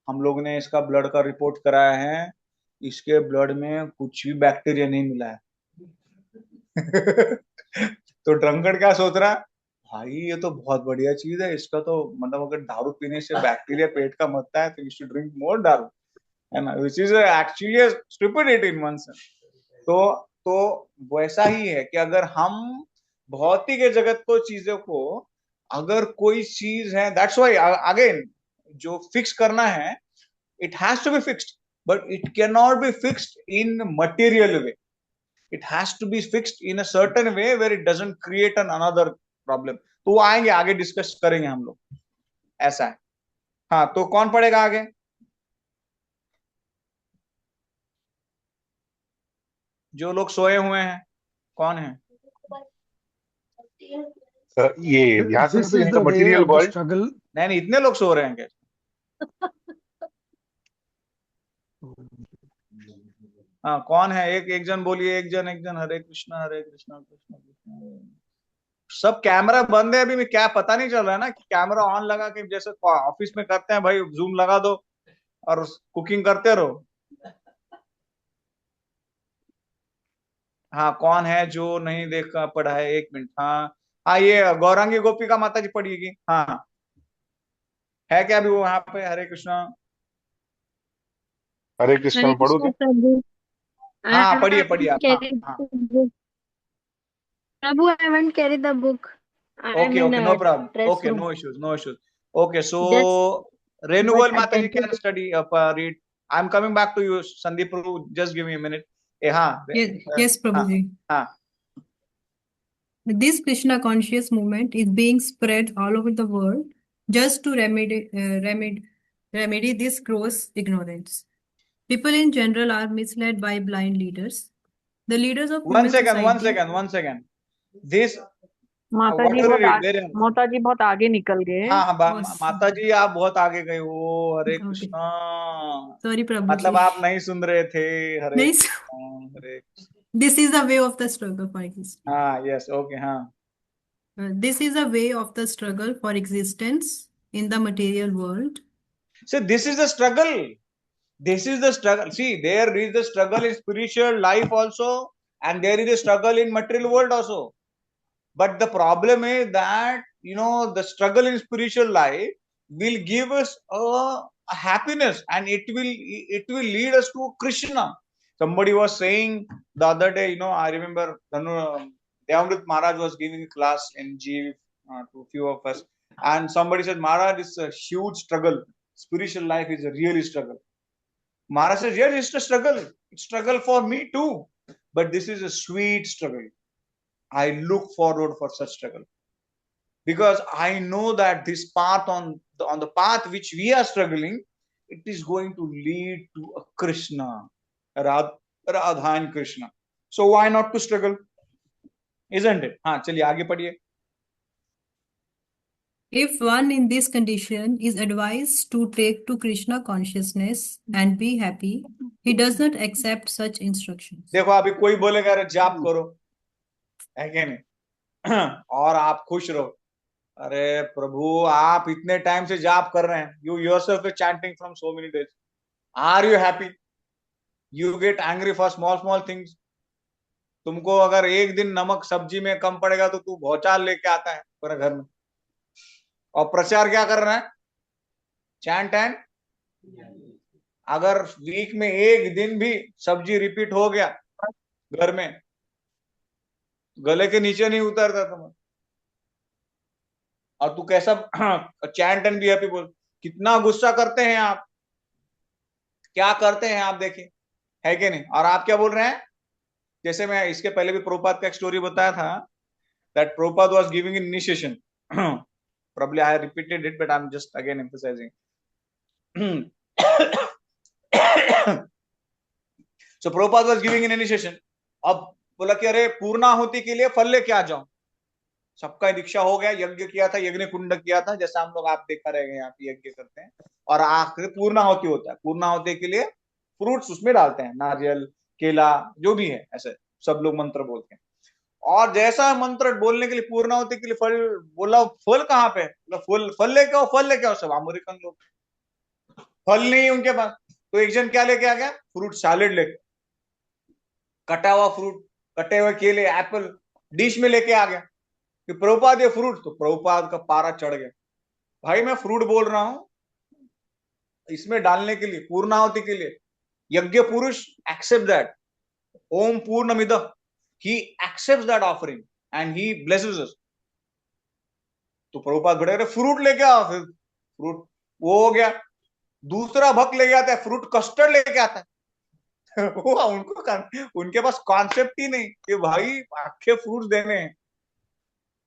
हम लोग ने इसका ब्लड का रिपोर्ट कराया है, इसके ब्लड में कुछ भी बैक्टीरिया नहीं मिला है। तो ड्रंकर्ड क्या सोच रहा है, भाई ये तो बहुत बढ़िया चीज है, इसका तो मतलब अगर दारू पीने से बैक्टीरिया पेट का मरता है तो यू शुड ड्रिंक मोर दारू, है ना, which is actually stupidity in one sense. तो वैसा ही है कि अगर हम भौतिक जगत को, चीजों को, अगर कोई चीज है, दैट्स व्हाई अगेन जो फिक्स करना है, it has to be fixed, but it can not be fixed in material way, it has to be fixed in a certain way where it doesn't create an another problem. तो वो आएंगे आगे डिस्कस करेंगे हम लोग, ऐसा है। हाँ तो कौन पढ़ेगा आगे? जो लोग सोए हुए हैं कौन है? ये यहाँ से तो इनका मटेरियल वर्ल्ड स्ट्रगल। नहीं इतने लोग सो रहे हैं क्या? हाँ कौन है? एक जन बोलिए, एक जन हरे कृष्णा कृष्णा कृष्णा। सब कैमरा बंद है, अभी में क्या पता नहीं चल रहा है ना कि कैमरा ऑन लगा के जैसे ऑफिस में करते हैं, भाई जूम लगा दो और कुकिंग करते रहो। हाँ कौन है जो नहीं देखा पढ़ा है? 1 मिनट। हाँ हाँ ये गौरांगी गोपिका माता जी पढ़िएगी। हाँ है क्या अभी वो वहां पे? हरे कृष्णा। हरे कृष्ण Hare में पढ़ो Krishna, क्या? Prabhu. I हाँ haven't पढ़िए पढ़िए आप, हाँ carried हाँ. the book. Prabhu, I haven't carried the book. I'm Okay, in okay, no a problem. Okay, restroom. no issues, no issues. Okay, Just so but renewal Mataji attentive. can study read. I'm coming back to you, Sandeep Prabhu. Just give me a minute. हाँ Yes, हाँ Prabhuji. हाँ. This Krishna conscious movement is being spread all over the world just to remedy this gross ignorance. People in general are misled by blind leaders. The leaders of One human second, one society. second, one second. This माता what जी are you बहुत read? आगे, Very माता जी बहुत आगे निकल गए. हाँ हाँ Oh, माता जी आप बहुत आगे गए हो. हरे okay. कृष्णा. Sorry, मतलब Prabhuji. आप नहीं सुन रहे थे. हरे नहीं, कृष्णा, हरे Krishna. this is the way of the struggle for existence. हाँ yes, okay, हाँ. This is a way of the struggle for existence in the material world. So this is the struggle. This is the struggle. See, there is the struggle in spiritual life also, and there is a struggle in material world also. But the problem is that the struggle in spiritual life will give us a happiness, and it will lead us to Krishna. Somebody was saying the other day, I remember Devamrit Maharaj was giving a class in GV to a few of us, and somebody said, Maharaj, it's a huge struggle. Spiritual life is a really struggle. Maharaj says, yes, it's a struggle. It's a struggle for me too. But this is a sweet struggle. I look forward for such struggle. Because I know that this path on the path which we are struggling, it is going to lead to a Krishna. Radha and Krishna. So why not to struggle? Isn't it? हाँ चलिए आगे पढ़िए. If one in this condition is advised to take to Krishna consciousness and be happy, he does not accept such instructions. देखो अभी कोई बोलेगा अरे जाप करो, है क्या नहीं, और आप खुश रहो. अरे प्रभु आप इतने टाइम से जाप कर रहे हैं. You yourself are chanting from so many days. Are you happy? You get angry for small things. तुमको अगर एक दिन नमक सब्जी में कम पड़ेगा तो तू भौचाल लेके आता है पूरे घर में. और प्रचार क्या कर रहा है? Chant and. अगर वीक में एक दिन भी सब्जी रिपीट हो गया घर में, गले के नीचे नहीं उतरता तुम्हें. और तू कैसा चैंट एंड बी हैप्पी बोल. कितना गुस्सा करते हैं आप, क्या करते हैं आप देखिए, है कि नहीं. और आप क्या बोल रहे हैं? जैसे मैं इसके पहले भी प्रभुपाद का एक स्टोरी बताया था, that Prabhupada was giving an initiation. Probably I repeated it, but I'm just again emphasizing. So Prabhupada was giving an initiation. अब बोला कि अरे पूर्णाहुति के लिए फल लेके आ जाओ. सबका दीक्षा हो गया, यज्ञ किया था, यज्ञ कुंड किया था, जैसा हम लोग आप देखा रहेंगे यहाँ पे यज्ञ करते हैं. और आखिर पूर्णाहुति होता है. पूर्णाहुति के लिए फ्रूट्स उसमें डालते हैं, नारियल, केला, जो भी है, ऐसे सब लोग मंत्र बोलते हैं. और जैसा मंत्र बोलने के लिए पूर्णाहुति के लिए फल बोला, फल कहाँ पे? फल लेके आओ, फल लेके आओ. सब अमेरिकन लोग, फल नहीं उनके पास. तो एक जन क्या लेके आ गया? फ्रूट सैलेड लेके, कटा हुआ फ्रूट, कटे हुए केले, एप्पल डिश में लेके आ गया कि प्रभुपाद ये फ्रूट. तो प्रभुपाद का पारा चढ़ गया. भाई मैं फ्रूट बोल रहा हूं इसमें डालने के लिए, पूर्णाहुति के लिए. Yajna Purusha accept that. ओम पूर्णमिद, he accepts that offering and he blesses us. तो प्रभुपाद बड़े फ्रूट लेके आओ. फिर फ्रूट वो हो गया. दूसरा भक्त लेके आता है फ्रूट कस्टर्ड लेके आता है. वो उनके पास कॉन्सेप्ट ही नहीं कि भाई आखे फ्रूट्स देने हैं.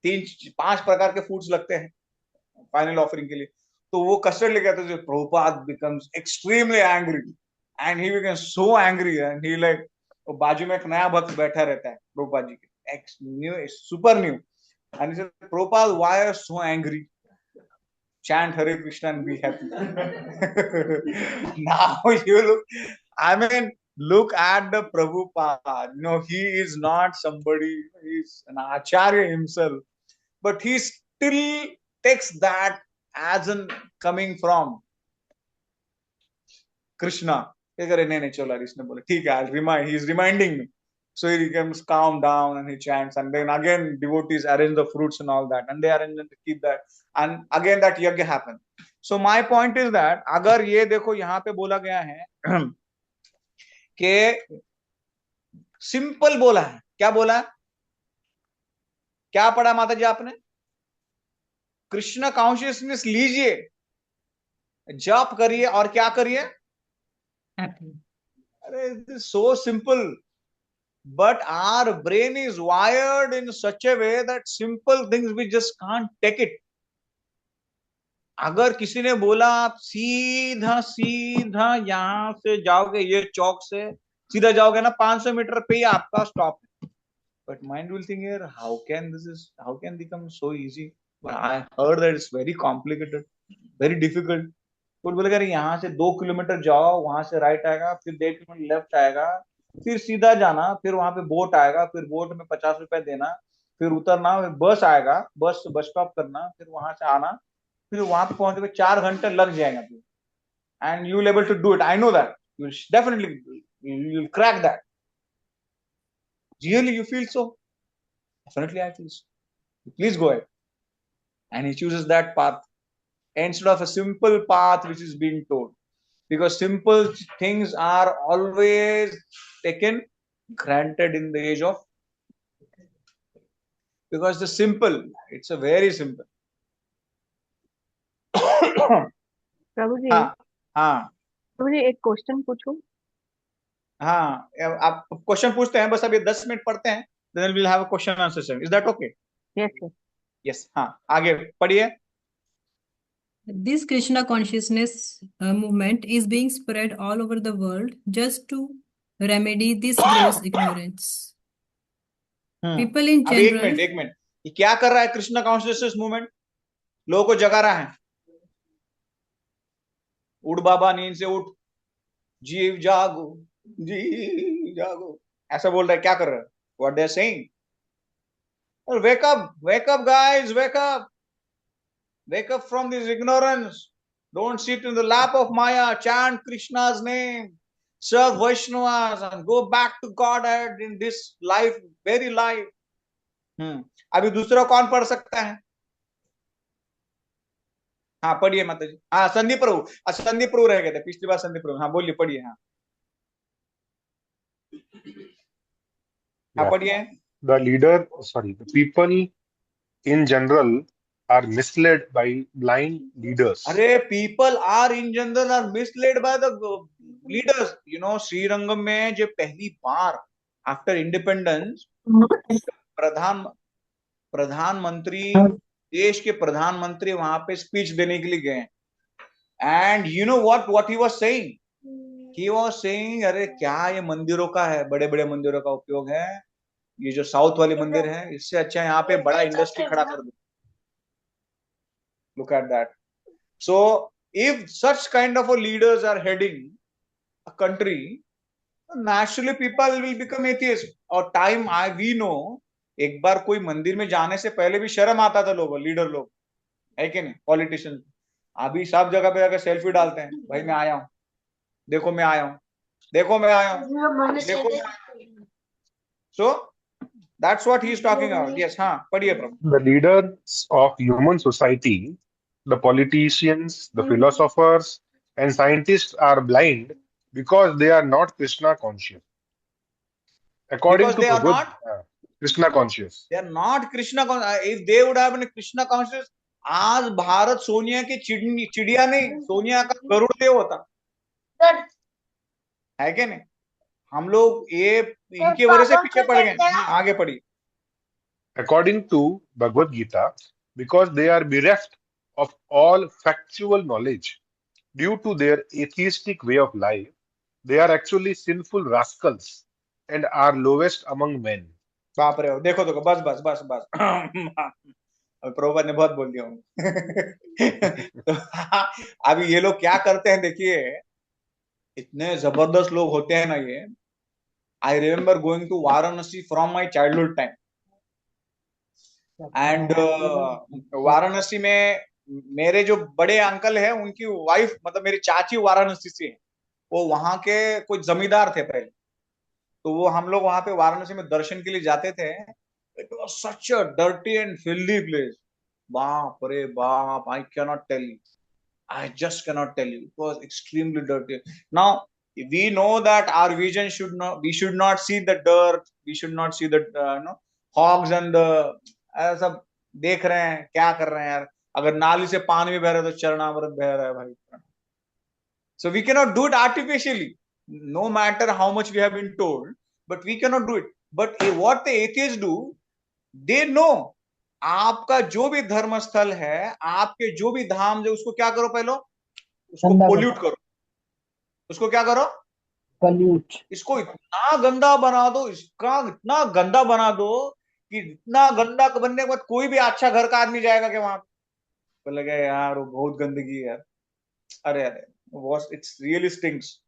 3-5 प्रकार के फ्रूट्स लगते हैं फाइनल ऑफरिंग के लिए. तो वो कस्टर्ड लेके आते हैं. Prabhupada becomes extremely angry and he becomes so angry and he like, तो बाजू में एक नया भक्त बैठा रहता है प्रभुपाद जी के, x new, super new. And he said, Prabhupada, why are you so angry? Chant Hare Krishna and be happy. Now you look, I mean, look at the Prabhupada. He is not somebody, he's an acharya himself, but he still takes that as an coming from Krishna. नहीं चलो इसने बोले ठीक है, I'll remind, he is reminding me. So he becomes calm down and he chants, and then again devotees arrange the fruits and all that, and they arrange to keep that, and again that yajna happens. So my point is that अगर ये देखो यहाँ पे बोला गया है कि सिंपल बोला है। क्या बोला है? क्या पढ़ा माता जी आपने? कृष्ण कॉन्शियसनेस लीजिए, जप करिए और क्या करिए? अरे so simple, but our brain is wired in such a way that simple things we just can't take it. अगर किसी ने बोला आप सीधा सीधा यहां से जाओगे, ये चौक से सीधा जाओगे ना, 500 मीटर पे ही आपका स्टॉप है, but mind will think here, how can become so easy? But I heard that it's very complicated, very difficult. तो बोलेगा अरे यहाँ से 2 किलोमीटर जाओ, वहां से राइट आएगा, फिर 1.5 किलोमीटर लेफ्ट आएगा, फिर सीधा जाना, फिर वहां पे बोट आएगा, फिर बोट में 50 रुपए देना, फिर उतरना, फिर बस आएगा, बस बस स्टॉप करना, फिर वहां से आना, फिर वहां पे पहुंचने में 4 घंटे लग जाएगा। And you will able to do it, I know that, you will definitely you will crack that. Really you feel so? Definitely I feel so. Please go ahead. And he chooses that path instead of a simple path which is being told, because simple things are always taken granted in the age of, because the simple, it's a very simple. प्रभु जी, हाँ हाँ प्रभु जी एक क्वेश्चन पूछूं? हाँ, आप क्वेश्चन पूछते हैं, बस अभी 10 मिनट पढ़ते हैं, then we'll have a question and answer session. Is that okay? Yes, yes. Yes. हाँ, आगे पढ़िए। This Krishna consciousness movement is being spread all over the world just to remedy this gross ignorance. People in अभी general. एक मिनट, ये क्या कर रहा है कृष्णा कॉन्शियसनेस मूवमेंट? लोगों को जगा रहा है। उठ बाबा, नींद से उठ, जीव जागो, जी जागो, ऐसा बोल रहा है। क्या कर रहा है? What they are saying, wake up guys, wake up from this ignorance, don't sit in the lap of Maya, chant Krishna's name, serve Vaishnavas and go back to Godhead in this life, very life. अभी दूसरा कौन पढ़ सकता है? हाँ पढ़िए माता जी। हाँ संदीप प्रभु रह गए थे पिछली बार, संदीप प्रभु, हाँ बोलिए, पढ़िए। हाँ हाँ पढ़िए। The people in general are misled by blind leaders. अरे people are in general are misled by the leaders. You know, Srirangam में जो पहली बार आफ्टर इंडिपेंडेंस प्रधानमंत्री, देश के प्रधानमंत्री वहां पे स्पीच देने के लिए गए, and you know what he was saying, अरे क्या ये मंदिरों का है, बड़े बड़े मंदिरों का उपयोग है, ये जो साउथ वाले मंदिर है, इससे अच्छा यहाँ पे बड़ा इंडस्ट्री खड़ा कर दो। Look at that. So if such kind of a leaders are heading a country, naturally people will become atheists. और टाइम we know, एक बार कोई मंदिर में जाने से पहले भी शर्म आता था लोगों, लीडर लोग, है कि नहीं, पॉलिटिशियन। अभी सब जगह पे जाकर सेल्फी डालते हैं, भाई मैं आया हूँ, देखो मैं आया हूँ, देखो मैं आया हूँ, देखो। So that's what he is talking about. Yes, हाँ पढ़िए प्रभु। The leaders of human society, the politicians, the philosophers, and scientists are blind because they are not Krishna conscious. According Because to they are Bhagavad, not Krishna conscious. They are not Krishna conscious. If they would have been Krishna conscious, आज भारत सोनिया की चिड़िया नहीं, सोनिया का गरुड़ देव होता है क्या नहीं? हम लोग ये इनकी वजह से पीछे पड़ गए। आगे पढ़िए। According to Bhagavad Gita, because they are bereft of all factual knowledge due to their atheistic way of life, they are actually sinful rascals and are lowest among men. बाप रे, देखो देखो, बस बस बस बस प्रभुपाद ने बहुत बोल दिया हूँ। तो अभी ये लोग क्या करते हैं देखिए, इतने जबरदस्त लोग होते हैं ना ये। I remember going to Varanasi from my childhood time, and Varanasi में मेरे जो बड़े अंकल है, उनकी वाइफ, मतलब मेरी चाची वाराणसी से है, वो वहां के कुछ जमींदार थे पहले, तो वो हम लोग वहां पे वाराणसी में दर्शन के लिए जाते थे। It was such a dirty and filthy place, बाप रे बाप, I cannot tell you, I just cannot tell you, it was extremely dirty. Now We know that our vision should not, we should not see the dirt, we should not see the hogs and the सब देख रहे हैं क्या कर रहे हैं यार, अगर नाली से पानी भी बह रहा है तो चरणामृत बह रहा है भाई. So we cannot do it artificially, no matter how much we have been told, but we cannot do it. But what the atheists do, they know आपका जो भी धर्म स्थल है, आपके जो भी धाम जो, उसको क्या करो, पहले उसको पोल्यूट करो, उसको क्या करो, पोल्यूट, इसको इतना गंदा बना दो, इसका इतना गंदा बना दो कि इतना गंदा बनने के बाद कोई भी अच्छा घर का आदमी जाएगा कि वहां पर लगे यार वो बहुत गंदगी है यार. अरे अरे, it's really stinks.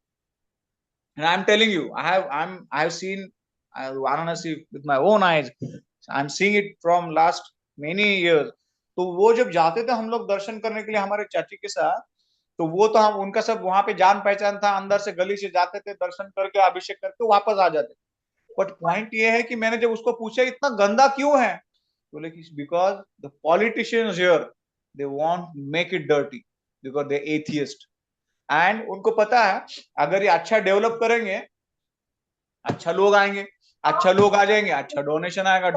And I'm telling you, I've seen Varanasi with my own eyes. I'm seeing it from last many years. तो वो जब जाते थे हम लोग दर्शन करने के लिए हमारे चाची के साथ, तो वो तो हम उनका सब वहां पे जान पहचान था, अंदर से गली से जाते थे, दर्शन करके अभिषेक करके वापस आ जाते. बट पॉइंट ये है कि मैंने जब उसको पूछा इतना गंदा क्यों है, बोले कि because the politicians here they want make it dirty because they atheist. And उनको पता है अगर ये अच्छा डेवलप करेंगे, अच्छा लोग आएंगे, अच्छा लोग आ जाएंगे, अच्छा डोनेशन आएगा,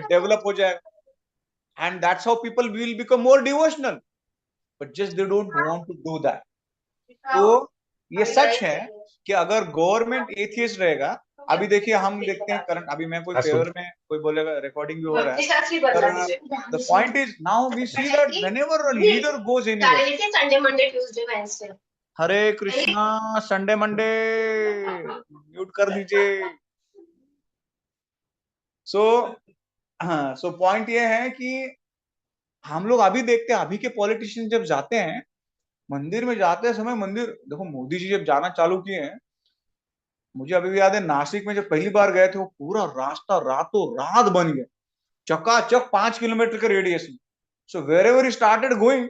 डेवलप हो जाएगा. And that's how people will become more devotional, but just they don't want to do that. तो ये सच है कि अगर गवर्नमेंट एथियस्ट रहेगा, अभी देखिए हम देखते हैं करंट, अभी मैं कोई फेवर में कोई बोलेगा, रिकॉर्डिंग भी हो रहा है. The point is now we see that whenever a leader goes anywhere, Sunday Monday Tuesday Wednesday, Hare Krishna, Sunday Monday mute कर दीजिए. सो पॉइंट ये है कि हम लोग अभी देखते हैं, अभी के पॉलिटिशियन जब जाते हैं मंदिर में, जाते समय मंदिर देखो, मोदी जी जब जाना चालू किए हैं, मुझे अभी भी याद है नासिक में जब पहली बार गए थे, वो पूरा रास्ता रातों रात बन गया, चकाचक 5 किलोमीटर के रेडियस में. So wherever he started going,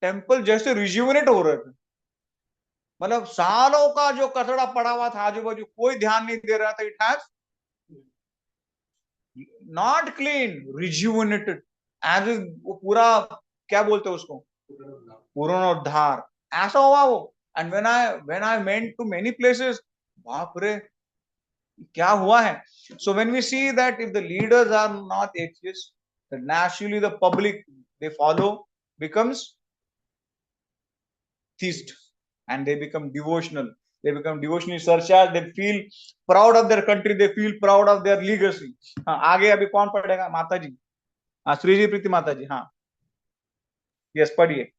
temple जैसे रिज्यूविनेट हो रहे थे. मतलब सालों का जो कचरा पड़ा हुआ था आजू बाजू, कोई ध्यान नहीं दे रहा था. It has not clean, rejuvenated, as वो पूरा क्या बोलते हैं उसको, पुनरुद्धार ऐसा हुआ वो. And when I went to many places, बाप रे क्या हुआ है. So when we see that if the leaders are not atheist, then naturally the public they follow becomes theist and they become devotional. They become devotionally searchers. They feel proud of their country. They feel proud of their legacy. हाँ, आगे अभी कौन पढ़ेगा, माता जी, हाँ श्रीजी प्रीति माता जी, हाँ यस पढ़िए.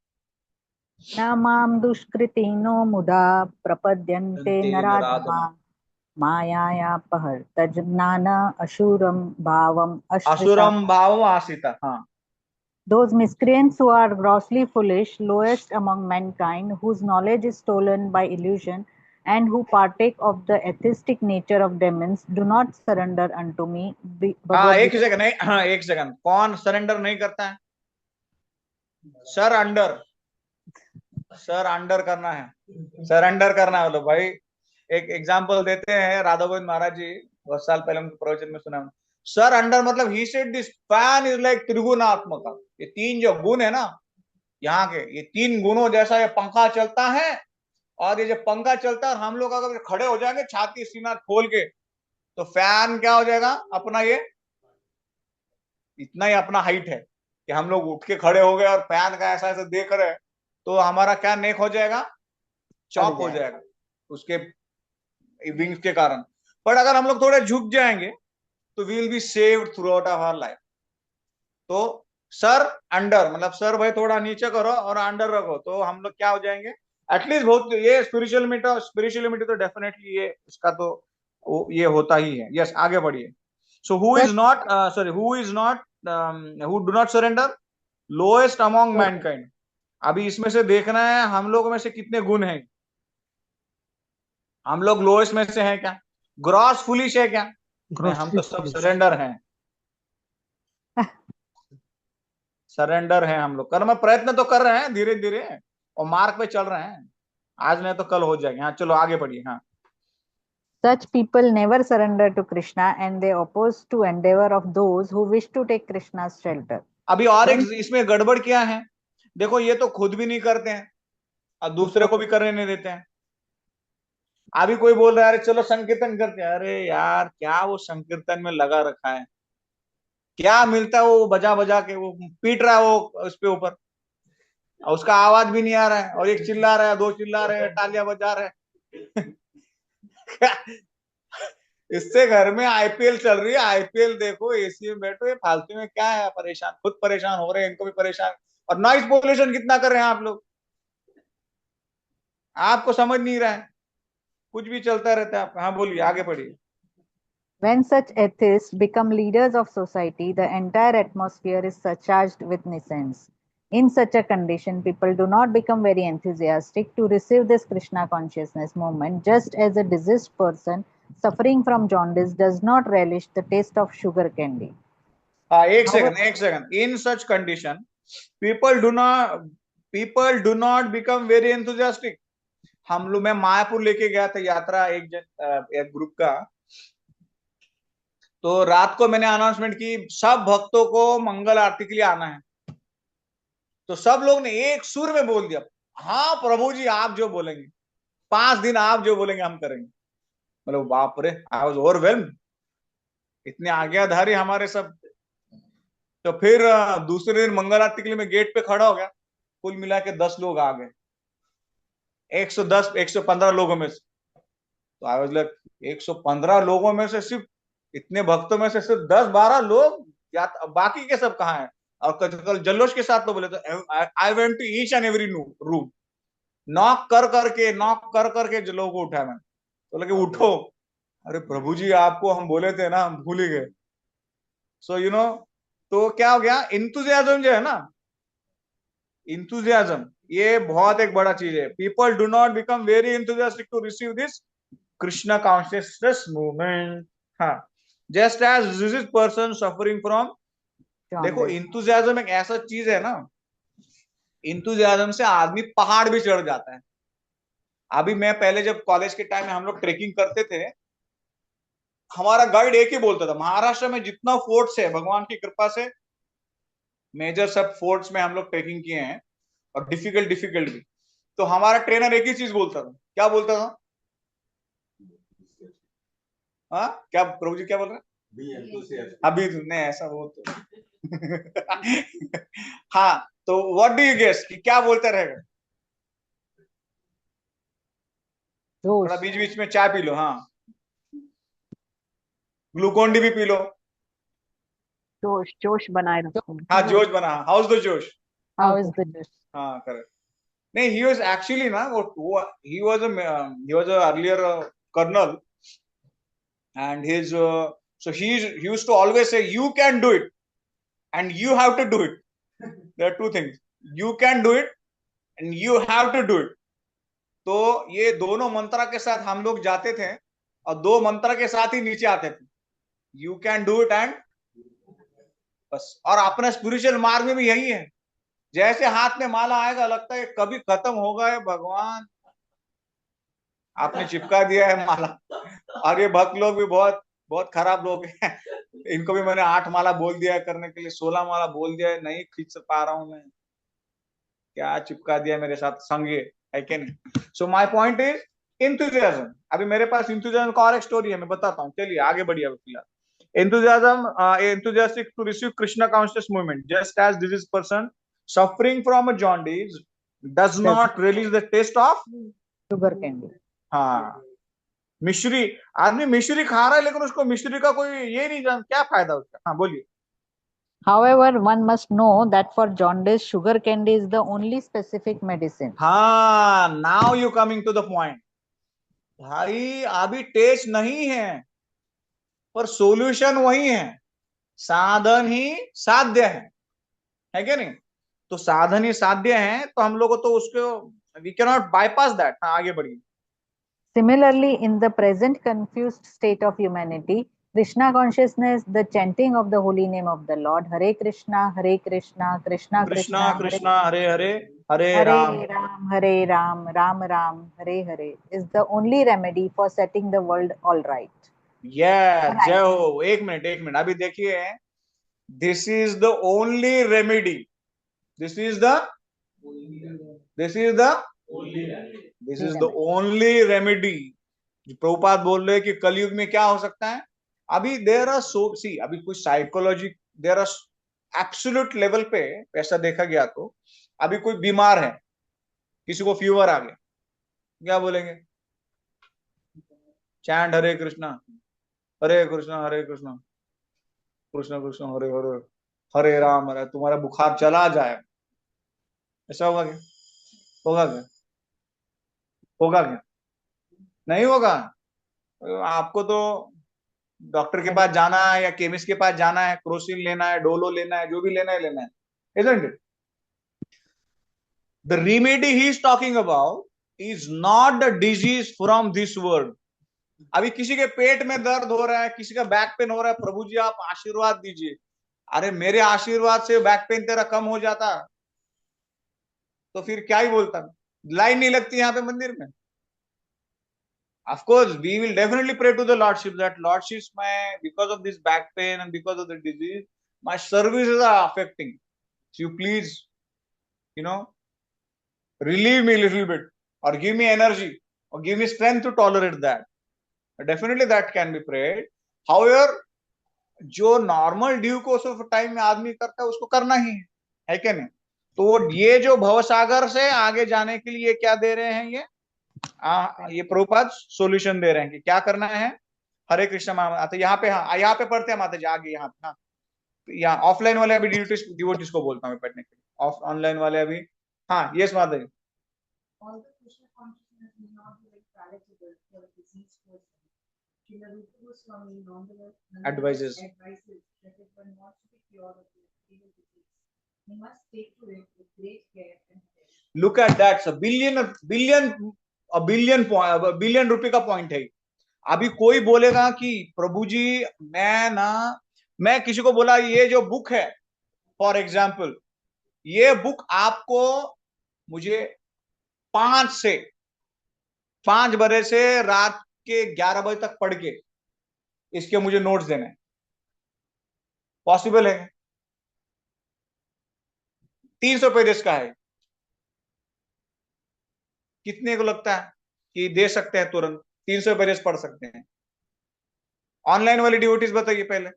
न मां दुष्कृतिनो मुदा प्रपद्यन्ते नराधमा मायायापहर्तज्ञान असुरं भावम् आश्रिता. हाँ. Those miscreants who are grossly foolish, lowest among mankind, whose knowledge is stolen by illusion, and who partake of the atheistic nature of demons, do not surrender unto me. एक सेकंड, कौन सरेंडर नहीं करता है? सर अंडर करना है, सरेंडर करना है. बोलो भाई, एक एग्जांपल देते हैं, राधा गोविंद महाराज जी बहुत साल पहले उनके प्रवचन में सुना, सर अंडर मतलब he said this fan is like त्रिगुणात्मक. ये तीन जो गुण है ना यहाँ के, ये तीन गुणों जैसा ये पंखा चलता है, और ये जब पंखा चलता है और हम लोग अगर खड़े हो जाएंगे छाती सीना खोल के, तो फैन क्या हो जाएगा अपना, ये इतना ही अपना हाइट है कि हम लोग उठ के खड़े हो गए और फैन का ऐसा ऐसा देख रहे हैं, तो हमारा क्या नेक हो जाएगा, चौक हो जाएगा उसके विंग्स के कारण. पर अगर हम लोग थोड़े झुक जाएंगे तो we will be saved throughout of our life. तो सर अंडर मतलब सर भाई थोड़ा नीचे करो और अंडर रखो, तो हम लोग क्या हो जाएंगे एटलीस्ट. बहुत ये स्पिरिचुअलिटी तो डेफिनेटली ये इसका तो ये होता ही है. यस आगे बढ़िए. So who is not who do not surrender, lowest among Mankind. अभी इसमें से देखना है हम लोग में से कितने गुण हैं. हम लोग लोएस्ट में से हैं क्या, ग्रॉस फुलिश है क्या? हम तो सब सरेंडर हैं, सरेंडर हैं हम लोग. कर्म प्रयत्न तो कर रहे हैं धीरे धीरे और मार्ग पे चल रहे हैं, आज नहीं तो कल हो जाएंगे. हाँ चलो आगे बढ़िए. हाँ. Such people never surrender to Krishna and they oppose to endeavor of those who wish to take Krishna's shelter. अभी और एक इसमें गड़बड़ क्या है, देखो ये तो खुद भी नहीं करते हैं और दूसरे को भी करने नहीं देते हैं. अभी कोई बोल रहा है अरे चलो संकीर्तन करते हैं, अरे यार क्या वो संकीर्तन में लगा रखा है, क्या मिलता है वो बजा बजा के वो पीट रहा है वो उस पे ऊपर, और उसका आवाज भी नहीं आ रहा है, और एक चिल्ला रहा है, दो चिल्ला रहे हैं, तालियां बजा रहे हैं। इससे घर में आईपीएल चल रही है, आईपीएल देखो, एसी में बैठो, ये फालतू में क्या है, परेशान, खुद परेशान हो रहे हैं, इनको भी परेशान, और नॉइज पोल्यूशन कितना कर रहे हैं आप लोग, आपको समझ नहीं रहा है, कुछ भी चलता रहता है आपका। हाँ बोलिए, आगे बढ़िए। When such atheists become leaders of society, the entire atmosphere is surcharged with nuisance. In such a condition, people do not become very enthusiastic to receive this Krishna consciousness movement, just as a diseased person suffering from jaundice does not relish the taste of sugar candy. एक second. In such condition, people do not become very enthusiastic. हम लोग, मैं मायापुर लेके गया था यात्रा, एक ग्रुप का, तो रात को मैंने अनाउंसमेंट की सब भक्तों को मंगल आरती के लिए आना है, तो सब लोग ने एक सुर में बोल दिया, हाँ प्रभु जी आप जो बोलेंगे, 5 दिन आप जो बोलेंगे हम करेंगे। मतलब बाप रे, आई वाज ओवरवेल्म्ड, इतने आज्ञाधारी हमारे सब। तो फिर दूसरे दिन मंगल आरती के लिए मैं गेट पे खड़ा हो गया, कुल मिला के 10 लोग आ गए 115 लोगों में से। तो आई वाज लाइक 115 लोगों में से सिर्फ इतने भक्तों में से सिर्फ 10-12 लोग, या बाकी के सब कहाँ हैं? और कल जल्लोश के साथ तो बोले, तो I went to each and every room, knock कर करके जो लोगों को उठाया मैंने, तो लगे उठो, अरे प्रभु जी आपको हम बोले थे ना, हम भूल ही गए। सो यू नो, तो क्या हो गया, इंथुजियाज्म जो है ना, इंथुजियाज्म ये बहुत एक बड़ा चीज है। People do not become very enthusiastic to receive this Krishna consciousness movement. हाँ, just as this is person suffering from, देखो इंथुजियाज्म एक ऐसा चीज है ना, इंथुजियाज्म से आदमी पहाड़ भी चढ़ जाता है। अभी मैं पहले जब कॉलेज के टाइम में हम लोग ट्रेकिंग करते थे, हमारा गाइड एक ही बोलता था, महाराष्ट्र में जितना फोर्ट्स है भगवान की कृपा से, मेजर सब फोर्ट्स में हम लोग ट्रेकिंग किए हैं, और डिफिकल्ट भी, तो हमारा ट्रेनर एक ही चीज बोलता था। क्या बोलता था? हाँ क्या प्रभु जी क्या बोल रहे हैं? अभी नहीं ऐसा बोलते। हाँ, तो व्हाट डू यू गेस कि क्या बोलता रहेगा? थोड़ा बीच बीच में चाय पी लो, हाँ ग्लूकोन डी भी पी लो, जोश बनाए रखो। हाँ जोश बना, हाउ इज द जोश? How is the dish? हाँ करेक्ट। नहीं, he was actually ना he was a earlier colonel, and his so he used to always say you can do it and you have to do it. There are two things, you can do it and you have to do it. तो ये दोनों मंत्रा के साथ हम लोग जाते थे, और 2 मंत्रा के साथ ही नीचे आते थे, you can do it and बस। और अपने स्पिरिचुअल मार्ग में भी यही है, जैसे हाथ में माला आएगा लगता है कभी खत्म होगा है भगवान, आपने चिपका दिया है माला। और ये भक्त लोग भी बहुत बहुत खराब लोग हैं, इनको भी मैंने 8 माला बोल दिया है करने के लिए, 16 माला बोल दिया है, नहीं खींच पा रहा हूं मैं, क्या चिपका दिया मेरे साथ संगे है कि नहीं। So my point is enthusiasm. अभी मेरे पास इंथुजियाज्म का और एक स्टोरी है, मैं बताता हूँ, चलिए आगे बढ़िए। फिलहाल enthusiastic to receive Krishna conscious movement, just as this person suffering from a jaundice does not relish the taste of sugar candy. हाँ, मिश्री, आदमी मिश्री खा रहा है लेकिन उसको मिश्री का कोई ये नहीं जान, क्या फायदा उसका। हाँ बोलिए। However, one must know that for jaundice, sugar candy is the only specific medicine. हाँ, now you coming to the point. भाई अभी टेस्ट नहीं है, पर सॉल्यूशन वही है, साधन ही साध्य है क्या नहीं? तो साधन ही साध्य है, तो हम लोगों तो उसको we cannot bypass that. हाँ आगे बढ़िए। Similarly, in the present confused state of humanity, Krishna consciousness, the chanting of the holy name of the Lord, Hare Krishna, Krishna Krishna, Hare Hare, Hare Ram, Hare Ram, Ram Ram, Hare Hare, is the only remedy for setting the world all right. Yeah, जय हो। एक मिनट अभी देखिए, this is the only remedy. This is the only remedy Prabhupada बोल रहे हैं कि कलयुग में क्या हो सकता है, अभी देर आर सो सी, अभी कुछ psychology there are absolute level पे ऐसा देखा गया तो अभी कोई बीमार है, किसी को फीवर आ गया, क्या बोलेंगे? चैंट हरे कृष्णा हरे कृष्णा कृष्ण कृष्ण हरे हरे हरे राम हरे, तुम्हारा बुखार चला जाए, ऐसा होगा क्या? होगा क्या? होगा क्या? नहीं होगा। आपको तो डॉक्टर के पास जाना है या केमिस्ट के पास जाना है, क्रोसिन लेना है, डोलो लेना है, जो भी लेना है, isn't it? The remedy he is talking about is not the disease from this world. अभी किसी के पेट में दर्द हो रहा है, किसी का बैक पेन हो रहा है, प्रभु जी आप आशीर्वाद दीजिए। अरे मेरे आशीर्वाद से बैक पेन तेरा कम हो जाता तो फिर क्या ही बोलता, लाइन नहीं लगती यहाँ पे मंदिर में। Of course, we will definitely pray to the Lordship that Lordship, because of this back pain and because of the disease, my services are affecting. So you please, relieve me a little bit or give me energy or give me strength to tolerate that. Definitely that can be prayed. However, जो normal due course of time में आदमी करता है उसको करना ही है क्या नहीं? तो ये जो भवसागर से आगे जाने के लिए क्या दे रहे हैं ये प्रभुपाद सॉल्यूशन दे रहे हैं कि क्या करना है। हरे कृष्ण माता, तो यहाँ पे, हाँ यहाँ पे पढ़ते हैं माता जी आगे, यहाँ पे, हाँ यहाँ ऑफलाइन वाले अभी डिवोटीज को बोलता हूँ मैं पढ़ने के लिए, ऑनलाइन वाले अभी, हाँ यस माता जी। Advises that if one wants to be cured of the evil disease, he must take to it with great care and attention. Look at that, a billion रुपए का पॉइंट है। अभी कोई बोलेगा कि प्रभु जी मैं किसी को बोला ये जो बुक है, फॉर एग्जाम्पल ये बुक आपको मुझे 5 बजे से रात के 11 बजे तक पढ़ के इसके मुझे नोट्स देने, पॉसिबल है? 300 पेजेस का है, कितने को लगता है कि दे सकते हैं तुरंत 300 पेजेस पढ़ सकते हैं? ऑनलाइन वाली डिवोटीज बताइए पहले।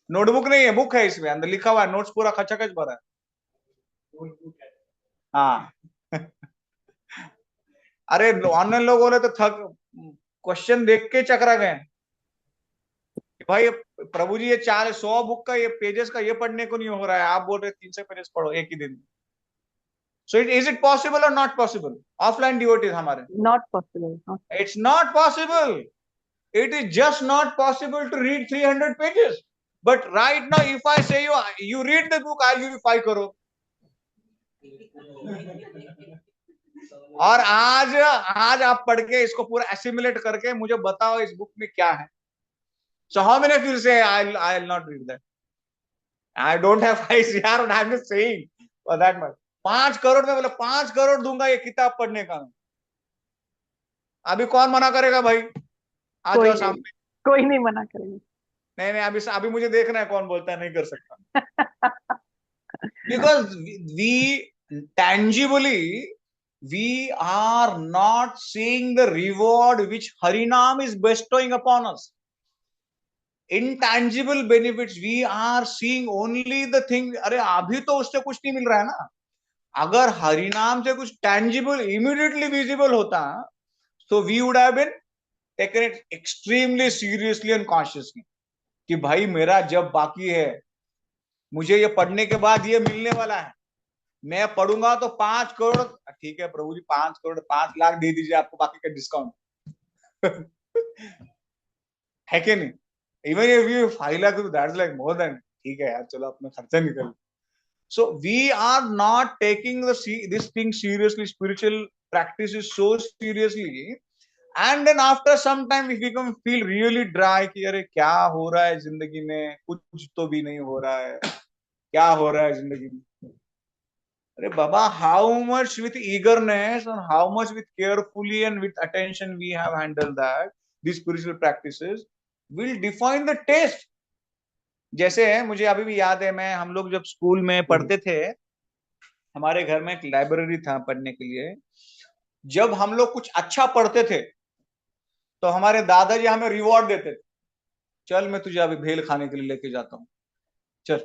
नोटबुक नहीं है, बुक है, इसमें अंदर लिखा हुआ है, नोट्स पूरा खचाखच भरा है। हाँ अरे ऑनलाइन लोग बोले तो क्वेश्चन देख के चकरा गए भाई, प्रभु जी ये 100 बुक का ये पेजेस का ये पढ़ने को नहीं हो रहा है, आप बोल रहे 300 पेजेस पढ़ो एक ही दिन में। सो इज इट पॉसिबल और नॉट पॉसिबल? ऑफलाइन डिवोटीज हमारे, not possible, it's not possible, it is just not possible to read 300 pages. But right now if I say you read the book, I will give you 5 crore। और आज आप पढ़ के इसको पूरा एसिमुलेट करके मुझे बताओ इस बुक में क्या है। So how many of you say I'll not read that? I don't have eyes यार, and I'm just saying for that much। 5 crore में बोले 5 crore दूंगा ये किताब पढ़ने का। अभी कौन मना करेगा भाई? आ जाओ सामने। कोई नहीं मना करेगा। नहीं अभी मुझे देखना है कौन बोलता है नहीं कर सकता। Because we tangibly we are not seeing the reward which Harinam is bestowing upon us. Intangible benefits we are seeing only the thing। अरे अभी तो उससे कुछ नहीं मिल रहा है ना। अगर हरिनाम से कुछ tangible immediately visible होता so we would have been taken it extremely seriously and consciously कि भाई मेरा जब बाकी है, मुझे ये पढ़ने के बाद ये मिलने वाला है, मैं पढ़ूंगा तो 5 करोड़। ठीक है प्रभु जी 5 करोड़ 5 लाख दे दीजिए, आपको बाकी का डिस्काउंट है कि नहीं? Even if you 5 lakh, that's like more than, ठीक है यार चलो अपना खर्चा निकल। So we are not taking this thing seriously, spiritual practices so seriously, and then after some time we feel really dry कि अरे क्या हो रहा है जिंदगी में, कुछ तो भी नहीं हो रहा है, क्या हो रहा है जिंदगी में। अरे बाबा, how much with eagerness and how much with carefully and with attention we have handled that, these spiritual practices will define the taste। जैसे मुझे अभी भी याद है, हम लोग जब स्कूल में पढ़ते थे, हमारे घर में एक लाइब्रेरी था पढ़ने के लिए। जब हम लोग कुछ अच्छा पढ़ते थे तो हमारे दादाजी हमें रिवॉर्ड देते थे, चल मैं तुझे अभी भेल खाने के लिए लेके जाता हूँ, चल।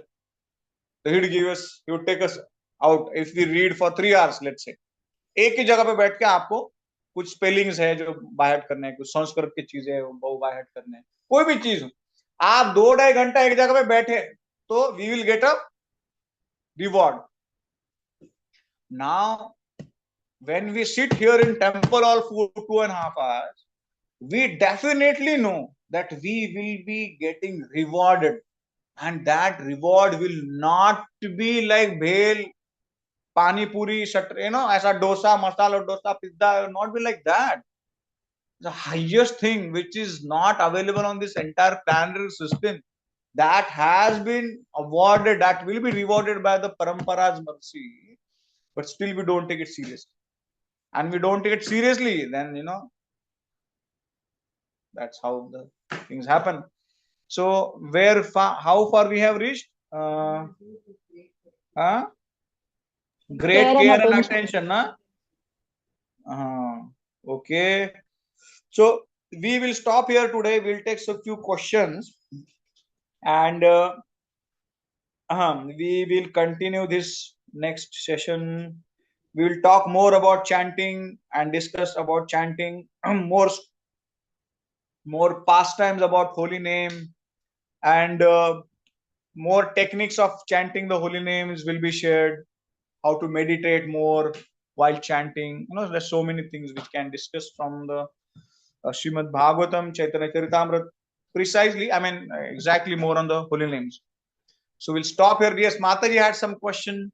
So he'd give us, he would take us out if we read for 3 hours, let's say. एक ही जगह पे बैठ के आपको कुछ स्पेलिंग्स है जो बाय हार्ट करने हैं, कुछ संस्कृत की चीजें है वो बाय हार्ट करने हैं, कोई भी चीज हो, आप 2-2.5 घंटा एक जगह पे बैठे तो we will get a reward. Now when we sit here in temple hall for 2.5 hours, we definitely know that we will be getting rewarded, and that reward will not be like bhel, pani puri, aisa dosa, masala dosa, pizza, not be like that. The highest thing which is not available on this entire planetary system, that has been awarded, that will be rewarded by the Parampara's mercy, but still we don't take it seriously. And we don't take it seriously, then that's how the things happen. So how far we have reached? Great care and attention, okay. So we will stop here today. We'll take a few questions, and we will continue this next session. We will talk more about chanting and discuss about chanting, more pastimes about holy name, and more techniques of chanting the holy names will be shared. How to meditate more while chanting. There's so many things which can discuss from the Srimad Bhagavatam, Chaitanya Charitamrita, precisely, exactly more on the holy names. So we'll stop here. Yes, Mataji had some question.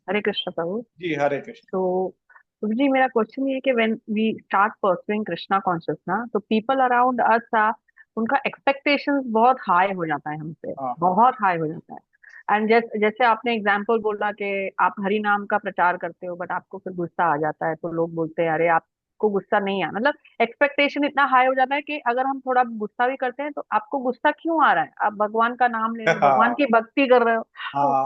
Hare Krishna Prabhu. Ji, Hare Krishna. So, Prabhuji, मेरा क्वेश्चन ये है कि when we start pursuing Krishna consciousness, तो people around us are, उनका expectations बहुत high हो जाता है हमसे, बहुत high हो जाता है. एंड जैसे आपने एग्जाम्पल बोला कि आप हरि नाम का प्रचार करते हो बट आपको फिर गुस्सा आ जाता है, तो लोग बोलते हैं अरे आपको गुस्सा नहीं आ, मतलब एक्सपेक्टेशन इतना हाई हो जाता है कि अगर हम थोड़ा गुस्सा भी करते हैं तो आपको गुस्सा क्यों आ रहा है, आप भगवान का नाम ले रहे हो, भगवान की भक्ति कर रहे हो.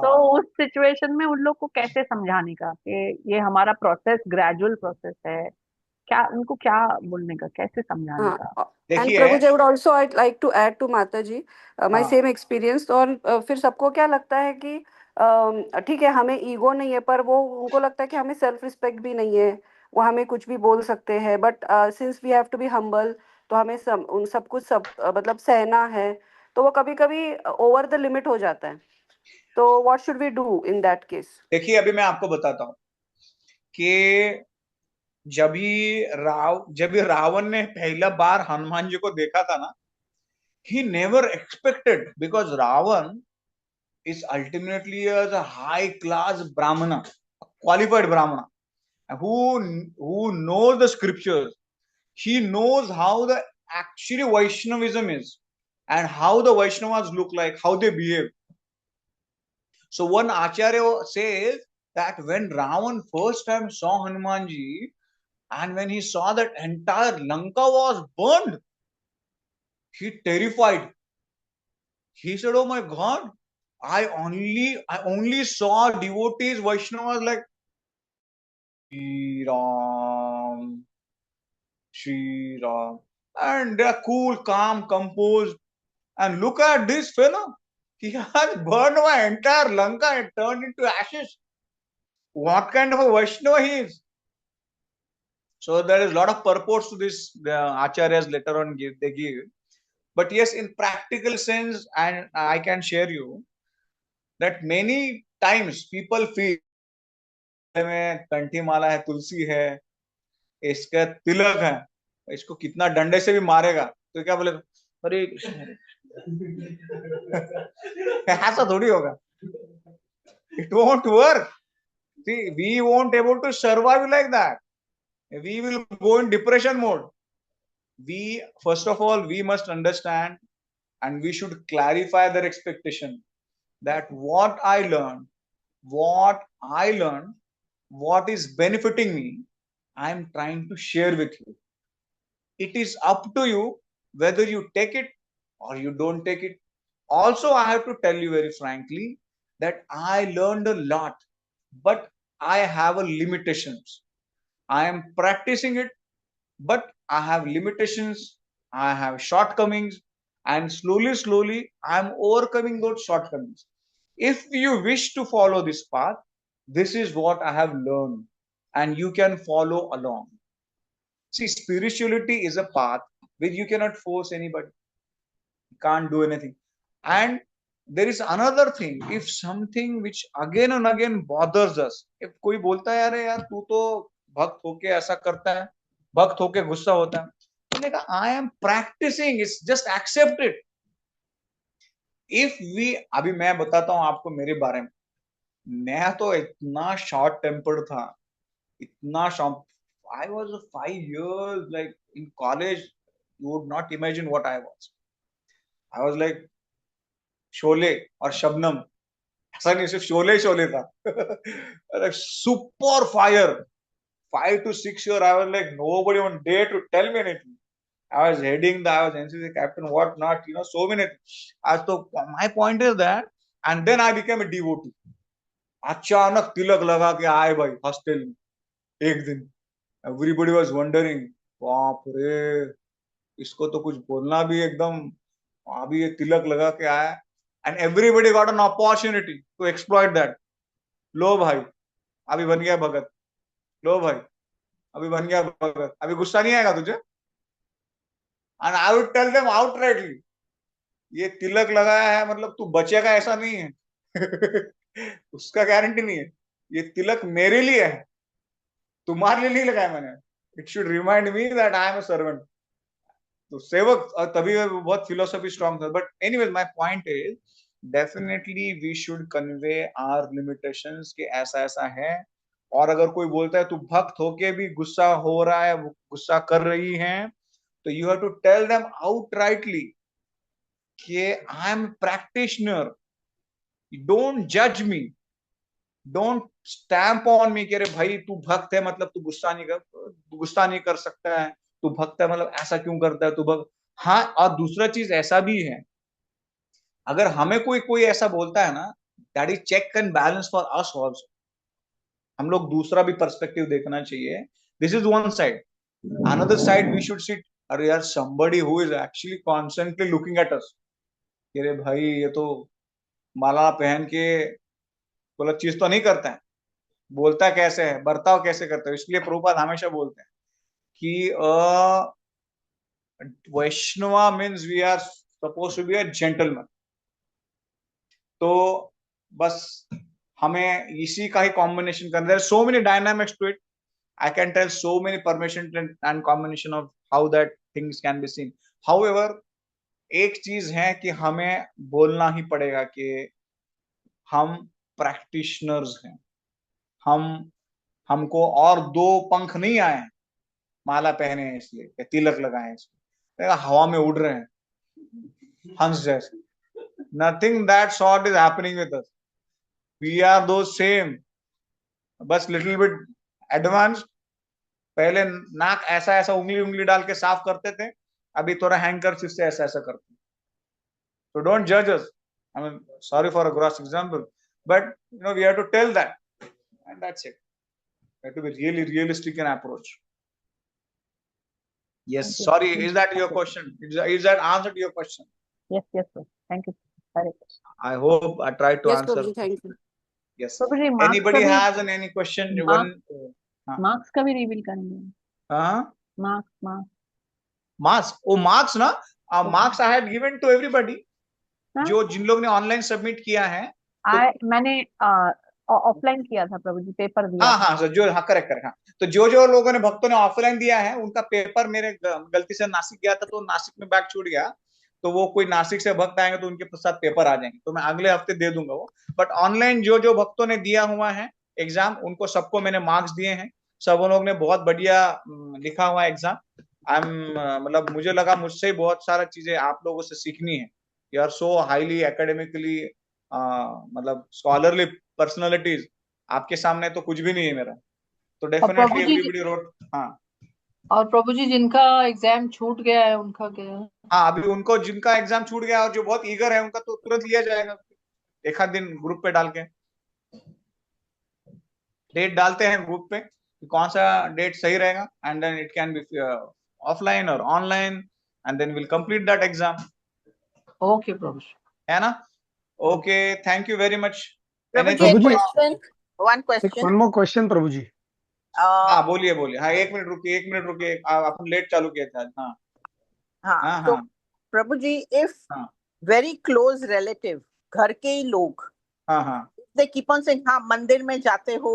तो उस सिचुएशन में उन लोग को कैसे समझाने का कि ये हमारा प्रोसेस ग्रेजुअल प्रोसेस है, क्या उनको क्या बोलने का, कैसे समझाने का? And Prabhuji, I would also I'd like to add to Mataji my same experience. और फिर सबको क्या लगता है कि ठीक है हमें ईगो नहीं है, पर वो उनको लगता है कि हमें सेल्फ रिस्पेक्ट भी नहीं है, वो हमें कुछ भी बोल सकते हैं, but since we have to be humble, तो हमें उन सब कुछ मतलब सहना है, तो वो कभी कभी ओवर द लिमिट हो जाता है. तो what should we do in that case? देखिए अभी मैं आपको बताता हूँ कि जब रावण ने पहला बार हनुमान जी को देखा था ना, he never expected, because Ravan is ultimately a high class brahmana, a qualified brahmana, who knows the scriptures. He knows how the actually Vaishnavism is and how the Vaishnavas look like, how they behave. So one Acharya says that when Ravan first time saw Hanumanji, and when he saw that entire Lanka was burned, he terrified. He said, "Oh my God, I only saw devotees, Vaishnavas like Shri Ram, Shri Ram, and they are cool, calm, composed. And look at this fellow. He has burned my entire Lanka and turned into ashes. What kind of a Vaishnava he is?" So there is a lot of purports to this. The Acharyas later on they give. But yes, in practical sense, and I can share you that many times people feel में कंठी माला है, तुलसी है, इसका तिलक है, इसको कितना डंडे से भी मारेगा तो क्या बोलेगा, अरे ऐसा थोड़ी होगा. It won't work. See, we won't able to survive like that. We will go in depression mode. First of all, we must understand and we should clarify their expectation that what I learned, what is benefiting me, I am trying to share with you. It is up to you whether you take it or you don't take it. Also, I have to tell you very frankly that I learned a lot but I have a limitations. I am practicing it, but I have limitations. I have shortcomings, and slowly, I am overcoming those shortcomings. If you wish to follow this path, this is what I have learned, and you can follow along. See, spirituality is a path which you cannot force anybody. You can't do anything. And there is another thing. If something which again and again bothers us, if कोई बोलता है अरे यार तू तो भक्त होके ऐसा करता है, भक्त होके गुस्सा होता है, मैंने कहा I am practicing, it's just accept it. If we, अभी मैं बताता हूँ आपको मेरे बारे में, मैं तो इतना शॉर्ट टेम्पर्ड था, इतना short. I was 5 years like in college. You would not imagine what I was. I was like Sholay और शबनम. ऐसा नहीं सिर्फ शोले था. Like super fire. 5 to 6 years I was like nobody would dare to tell me anything. I was NCC captain, what not, so many things. So my point is that, and then I became a devotee. अचानक तिलक लगा के आए भाई हॉस्टल में एक दिन. Everybody was wondering, बाप रे, इसको तो कुछ बोलना भी एकदम, अभी ये तिलक लगा के आया. And everybody got an opportunity to exploit that. लो भाई, अभी बन गया भगत. लो भाई, अभी बन गया भगत. अभी गुस्सा नहीं आएगा तुझे? And I would tell them outrightly, ये तिलक लगाया है मतलब तू बचेगा ऐसा नहीं है. उसका गारंटी नहीं है. ये तिलक मेरे लिए है, तुम्हारे लिए नहीं लगाया मैंने. It should remind me that I am a servant. तो सेवक, तभी बहुत फिलोसफी स्ट्रांग था. But anyways my point is definitely we should convey our limitations कि ऐसा ऐसा है. और अगर कोई बोलता है तू भक्त होके भी गुस्सा हो रहा है, गुस्सा कर रही है, तो you have to tell them outrightly कि आई एम प्रैक्टिशनर. डोंट जज me, don't stamp on me कि अरे भाई तू भक्त है मतलब तू गुस्सा नहीं कर सकता है, तू भक्त है मतलब ऐसा क्यों करता है तू भक्त. हाँ, और दूसरा चीज ऐसा भी है, अगर हमें कोई ऐसा बोलता है ना, that is check and balance for us also. हम लोग दूसरा भी पर्सपेक्टिव देखना चाहिए. This is one side. Another side we should sit, अरे यार somebody who is actually constantly looking at us, अरे भाई ये तो माला पहन के गलत चीज तो नहीं करता है, बोलता कैसे है, बर्ताव कैसे करता है. इसलिए प्रभुपाद हमेशा बोलते हैं कि Vaishnava means we are suppose to be a gentleman. तो बस हमें इसी का ही कॉम्बिनेशन करना है. So many dynamics to it. I can tell so many permission and combination of how that things can be seen. However, एक चीज है कि हमें बोलना ही पड़ेगा कि हम प्रैक्टिशनर्स हैं. हमको और दो पंख नहीं आए हैं माला पहने हैं इसलिए, या तिलक लगाए हैं इसलिए, हवा में उड़ रहे हैं हंस जैसे. Nothing that sort is happening with us. We are those same, बस little bit एडवांस. पहले नाक ऐसा ऐसा उंगली डाल के साफ करते थे, अभी थोड़ा हैंकर से ऐसा ऐसा करते हैं. So don't judge us. I mean, sorry for a gross example, but we have to tell that, and that's it. We have to be really realistic in approach. Yes, sorry, is that your question? Is that answer to your question? Yes, sir. Thank you. I hope I tried to answer. Prabhuji, thank you. Yes. Prabhuji, Anybody has any question? Marks का भी रिवील करनी है. मार्क्स, ओ मार्क्स ना, marks I had given to everybody. जो जिन लोग ने ऑनलाइन सबमिट किया है, मैंने ऑफलाइन किया था प्रभु जी, पेपर दिया. हाँ सर, जो करेक्ट. हाँ, तो जो लोगों ने भक्तों ने ऑफलाइन दिया है उनका पेपर मेरे गलती से नासिक गया था, तो नासिक में बैग छूट गया. तो वो कोई नासिक से भक्त आएंगे तो उनके साथ पेपर आ जाएंगे, तो मैं अगले हफ्ते दे दूंगा वो. बट ऑनलाइन जो भक्तों ने दिया हुआ है एग्जाम, उनको सबको मैंने मार्क्स दिए हैं. सब लोग ने बहुत बढ़िया लिखा हुआ एग्जाम. मतलब मुझे लगा मुझसे बहुत सारा चीजें आप लोगों से सीखनी है. You are so highly academically, मतलब स्कॉलरली पर्सनालिटीज. आपके सामने तो कुछ भी नहीं है मेरा. तो डेफिनेटली एवरीबॉडी रोट. हाँ, और प्रभु जी जिनका एग्जाम छूट गया है उनका क्या है? हाँ, अभी उनको जिनका एग्जाम छूट गया और जो बहुत ईगर है उनका तो तुरंत लिया जाएगा, एक आध दिन ग्रुप पे डाल के. डेट डालते हैं ग्रुप पे कि कौन सा डेट सही रहेगा, and then it can be offline और online, and then will complete that exam. Okay, Prabhu. है ना? Okay, thank you very much. Prabhuji, a question. One question. one more question, Prabhuji. हाँ बोलिए बोलिए. हाँ एक मिनट रुकिए. अपन लेट चालू किए थे आज. हाँ हाँ तो Prabhuji, if very close relative, घर के ही लोग, हाँ हाँ, they keep on saying हाँ मंदिर में जाते हो,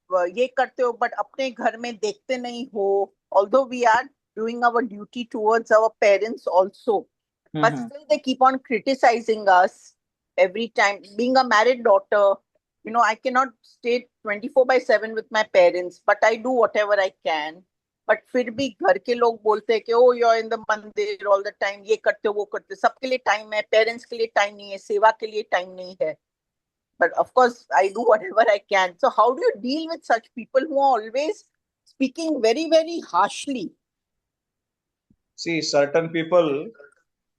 ये करते हो, but अपने घर में देखते नहीं हो, although we are doing our duty towards our parents also, but still they keep on criticizing us every time. Being a married daughter, you know, I cannot stay 24/7 with my parents, but I do whatever I can. But फिर भी घर के लोग बोलते हैं कि oh, you're in the मंदिर all the time, ये करते हो वो करते हो. सबके लिए टाइम है, पेरेंट्स के लिए टाइम नहीं है, सेवा के लिए टाइम नहीं है. But of course, I do whatever I can. So how do you deal with such people who are always speaking very, very harshly? See, certain people,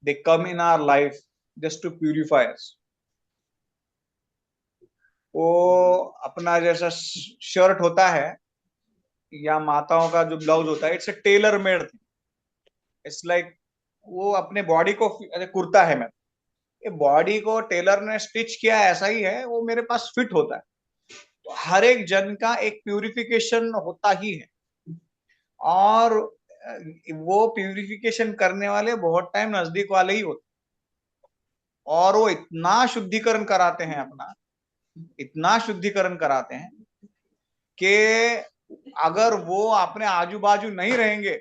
they come in our life just to purify us. वो अपना जैसा शर्ट होता है या माताओं का जो ब्लाउज होता है, it's a tailor made thing. It's like वो अपने बॉडी को, कुर्ता है मैं, ये बॉडी को टेलर ने स्टिच किया ऐसा ही है, वो मेरे पास फिट होता है. तो हर एक जन का एक प्यूरिफिकेशन होता ही है, और वो प्यूरिफिकेशन करने वाले बहुत टाइम नजदीक वाले ही होते, और वो इतना शुद्धिकरण कराते हैं अपना, इतना शुद्धिकरण कराते हैं कि अगर वो अपने आजू बाजू नहीं रहेंगे,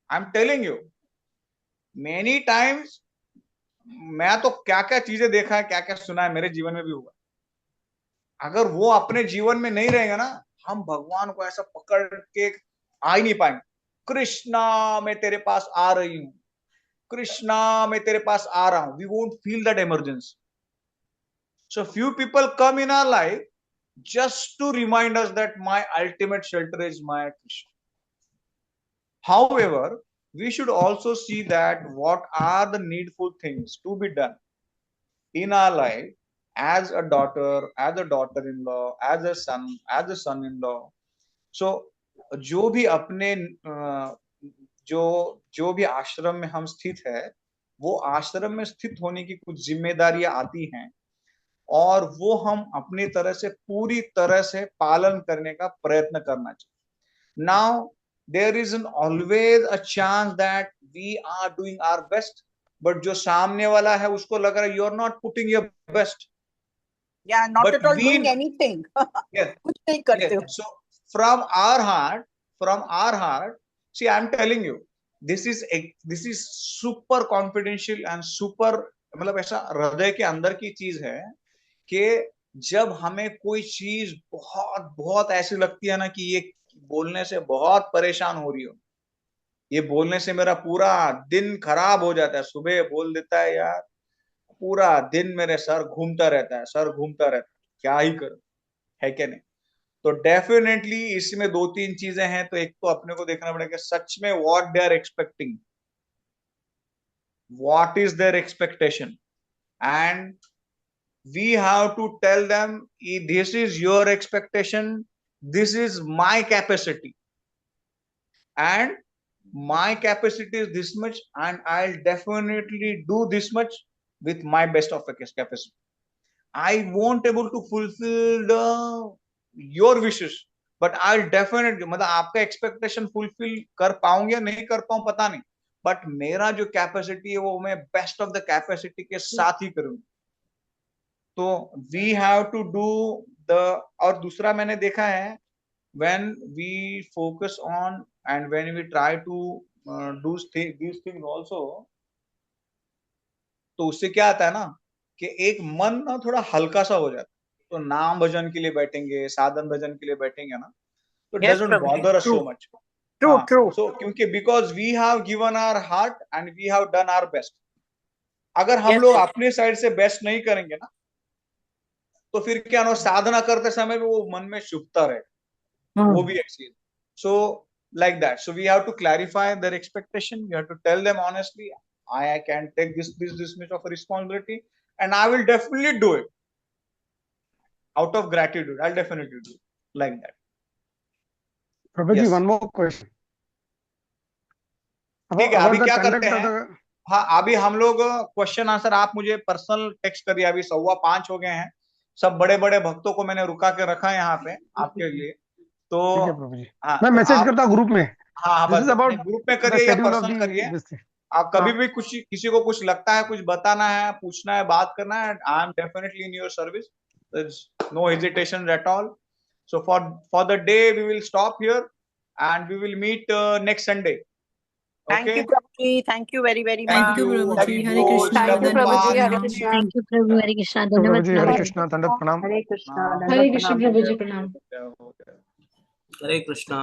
I am telling you many times, मैं तो क्या क्या चीजें देखा है, क्या क्या सुना है, मेरे जीवन में भी हुआ. अगर वो अपने जीवन में नहीं रहेगा ना, हम भगवान को ऐसा पकड़ के आ ही नहीं पाएंगे. कृष्णा मैं तेरे पास आ रही हूं, कृष्णा मैं तेरे पास आ रहा हूं. We won't feel that emergency. So few people come in our life just to remind us that my ultimate shelter is my Krishna. However, we should also see that what are the needful things to be done in our life as a daughter, as a daughter-in-law, as a son, as a son-in-law. So, जो भी अपने जो भी आश्रम में हम स्थित है, वो आश्रम में स्थित होने की कुछ जिम्मेदारियां आती हैं, और वो हम अपनी तरह से पूरी तरह से पालन करने का प्रयत्न करना चाहिए. Now there is an always a chance that we are doing our best, बट जो सामने वाला है उसको लग रहा है you are not putting your best. Yeah, not at all doing anything. कुछ नहीं करते हो. So from our heart, see, I'm telling you, this is super confidential and super, मतलब ऐसा हृदय के अंदर की चीज है कि जब हमें कोई चीज बहुत बहुत ऐसी लगती है ना कि ये बोलने से बहुत परेशान हो रही हो, ये बोलने से मेरा पूरा दिन खराब हो जाता है, सुबह बोल देता है यार, पूरा दिन मेरे सर घूमता रहता है, क्या ही करूं, है क्या नहीं. तो डेफिनेटली इसमें दो तीन चीजें हैं. तो एक तो अपने को देखना पड़ेगा सच में what they are expecting, what is their expectation, and we have to tell them this is your expectation, this is my capacity, and my capacity is this much, and I'll definitely do this much with my best of capacity. I won't able to fulfill your wishes, but I'll definitely, मतलब आपका expectation fulfill कर पाऊंगी या नहीं कर पाऊं पता नहीं, but मेरा जो capacity है वो मैं best of the capacity के साथ ही करूंगी. तो we have to do the, और दूसरा मैंने देखा है when we focus on and when we try to do these things also, तो उससे क्या आता है ना कि एक मन ना थोड़ा हल्का सा हो जाता है. तो नाम भजन के लिए बैठेंगे, साधन भजन के लिए बैठेंगे ना, तो doesn't bother us so much. True. So क्योंकि because we have given our heart and we have done our best. अगर हम लोग अपने साइड से बेस्ट नहीं करेंगे ना, तो फिर क्या ना, साधना करते समय भी वो मन में शुभता रहे, वो भी एक चीज. So like that. So we have to clarify their expectation, we have to tell them honestly, I can take this much of a responsibility and I will definitely do it out of gratitude. I'll definitely do it. like that. Prabhuji, Yes. one more question. ठीक है, About अभी the क्या conduct करते of हैं? the हाँ, अभी हम लोग क्वेश्चन आंसर आप मुझे पर्सनल टेक्स्ट करिए, अभी 5:15 हो गए हैं, सब बड़े बड़े भक्तों को मैंने रुका के रखा है यहाँ पे आपके लिए, तो ठीक है प्रभु जी, हाँ, मैं तो मैसेज आप करता हूँ ग्रुप में. हाँ This is बस about ग्रुप में the करिए या schedule of पर्सनल करिए. this thing. आप कभी भी कुछ किसी को कुछ लगता है, कुछ बताना है, पूछना है, बात करना है, I am definitely in your service. No hesitation at all. So for the day we will stop here and we will meet next Sunday. Thank you, Okay. Prabhuji. Thank you very, very much. Thank you, Prabhuji. Hari Hare Bol, Krishna. Step Thank you, Prabhuji. fast. Hare Krishna. Thank you, Prabhu. Hare Krishna. धन्यवाद प्रभु जी, हरे प्रणाम. कृष्णा, दंडवत प्रणाम. Hare Krishna. हाँ, Dandavat Hare Krishna, pranam. Prabhuji, pranam. Hare Krishna.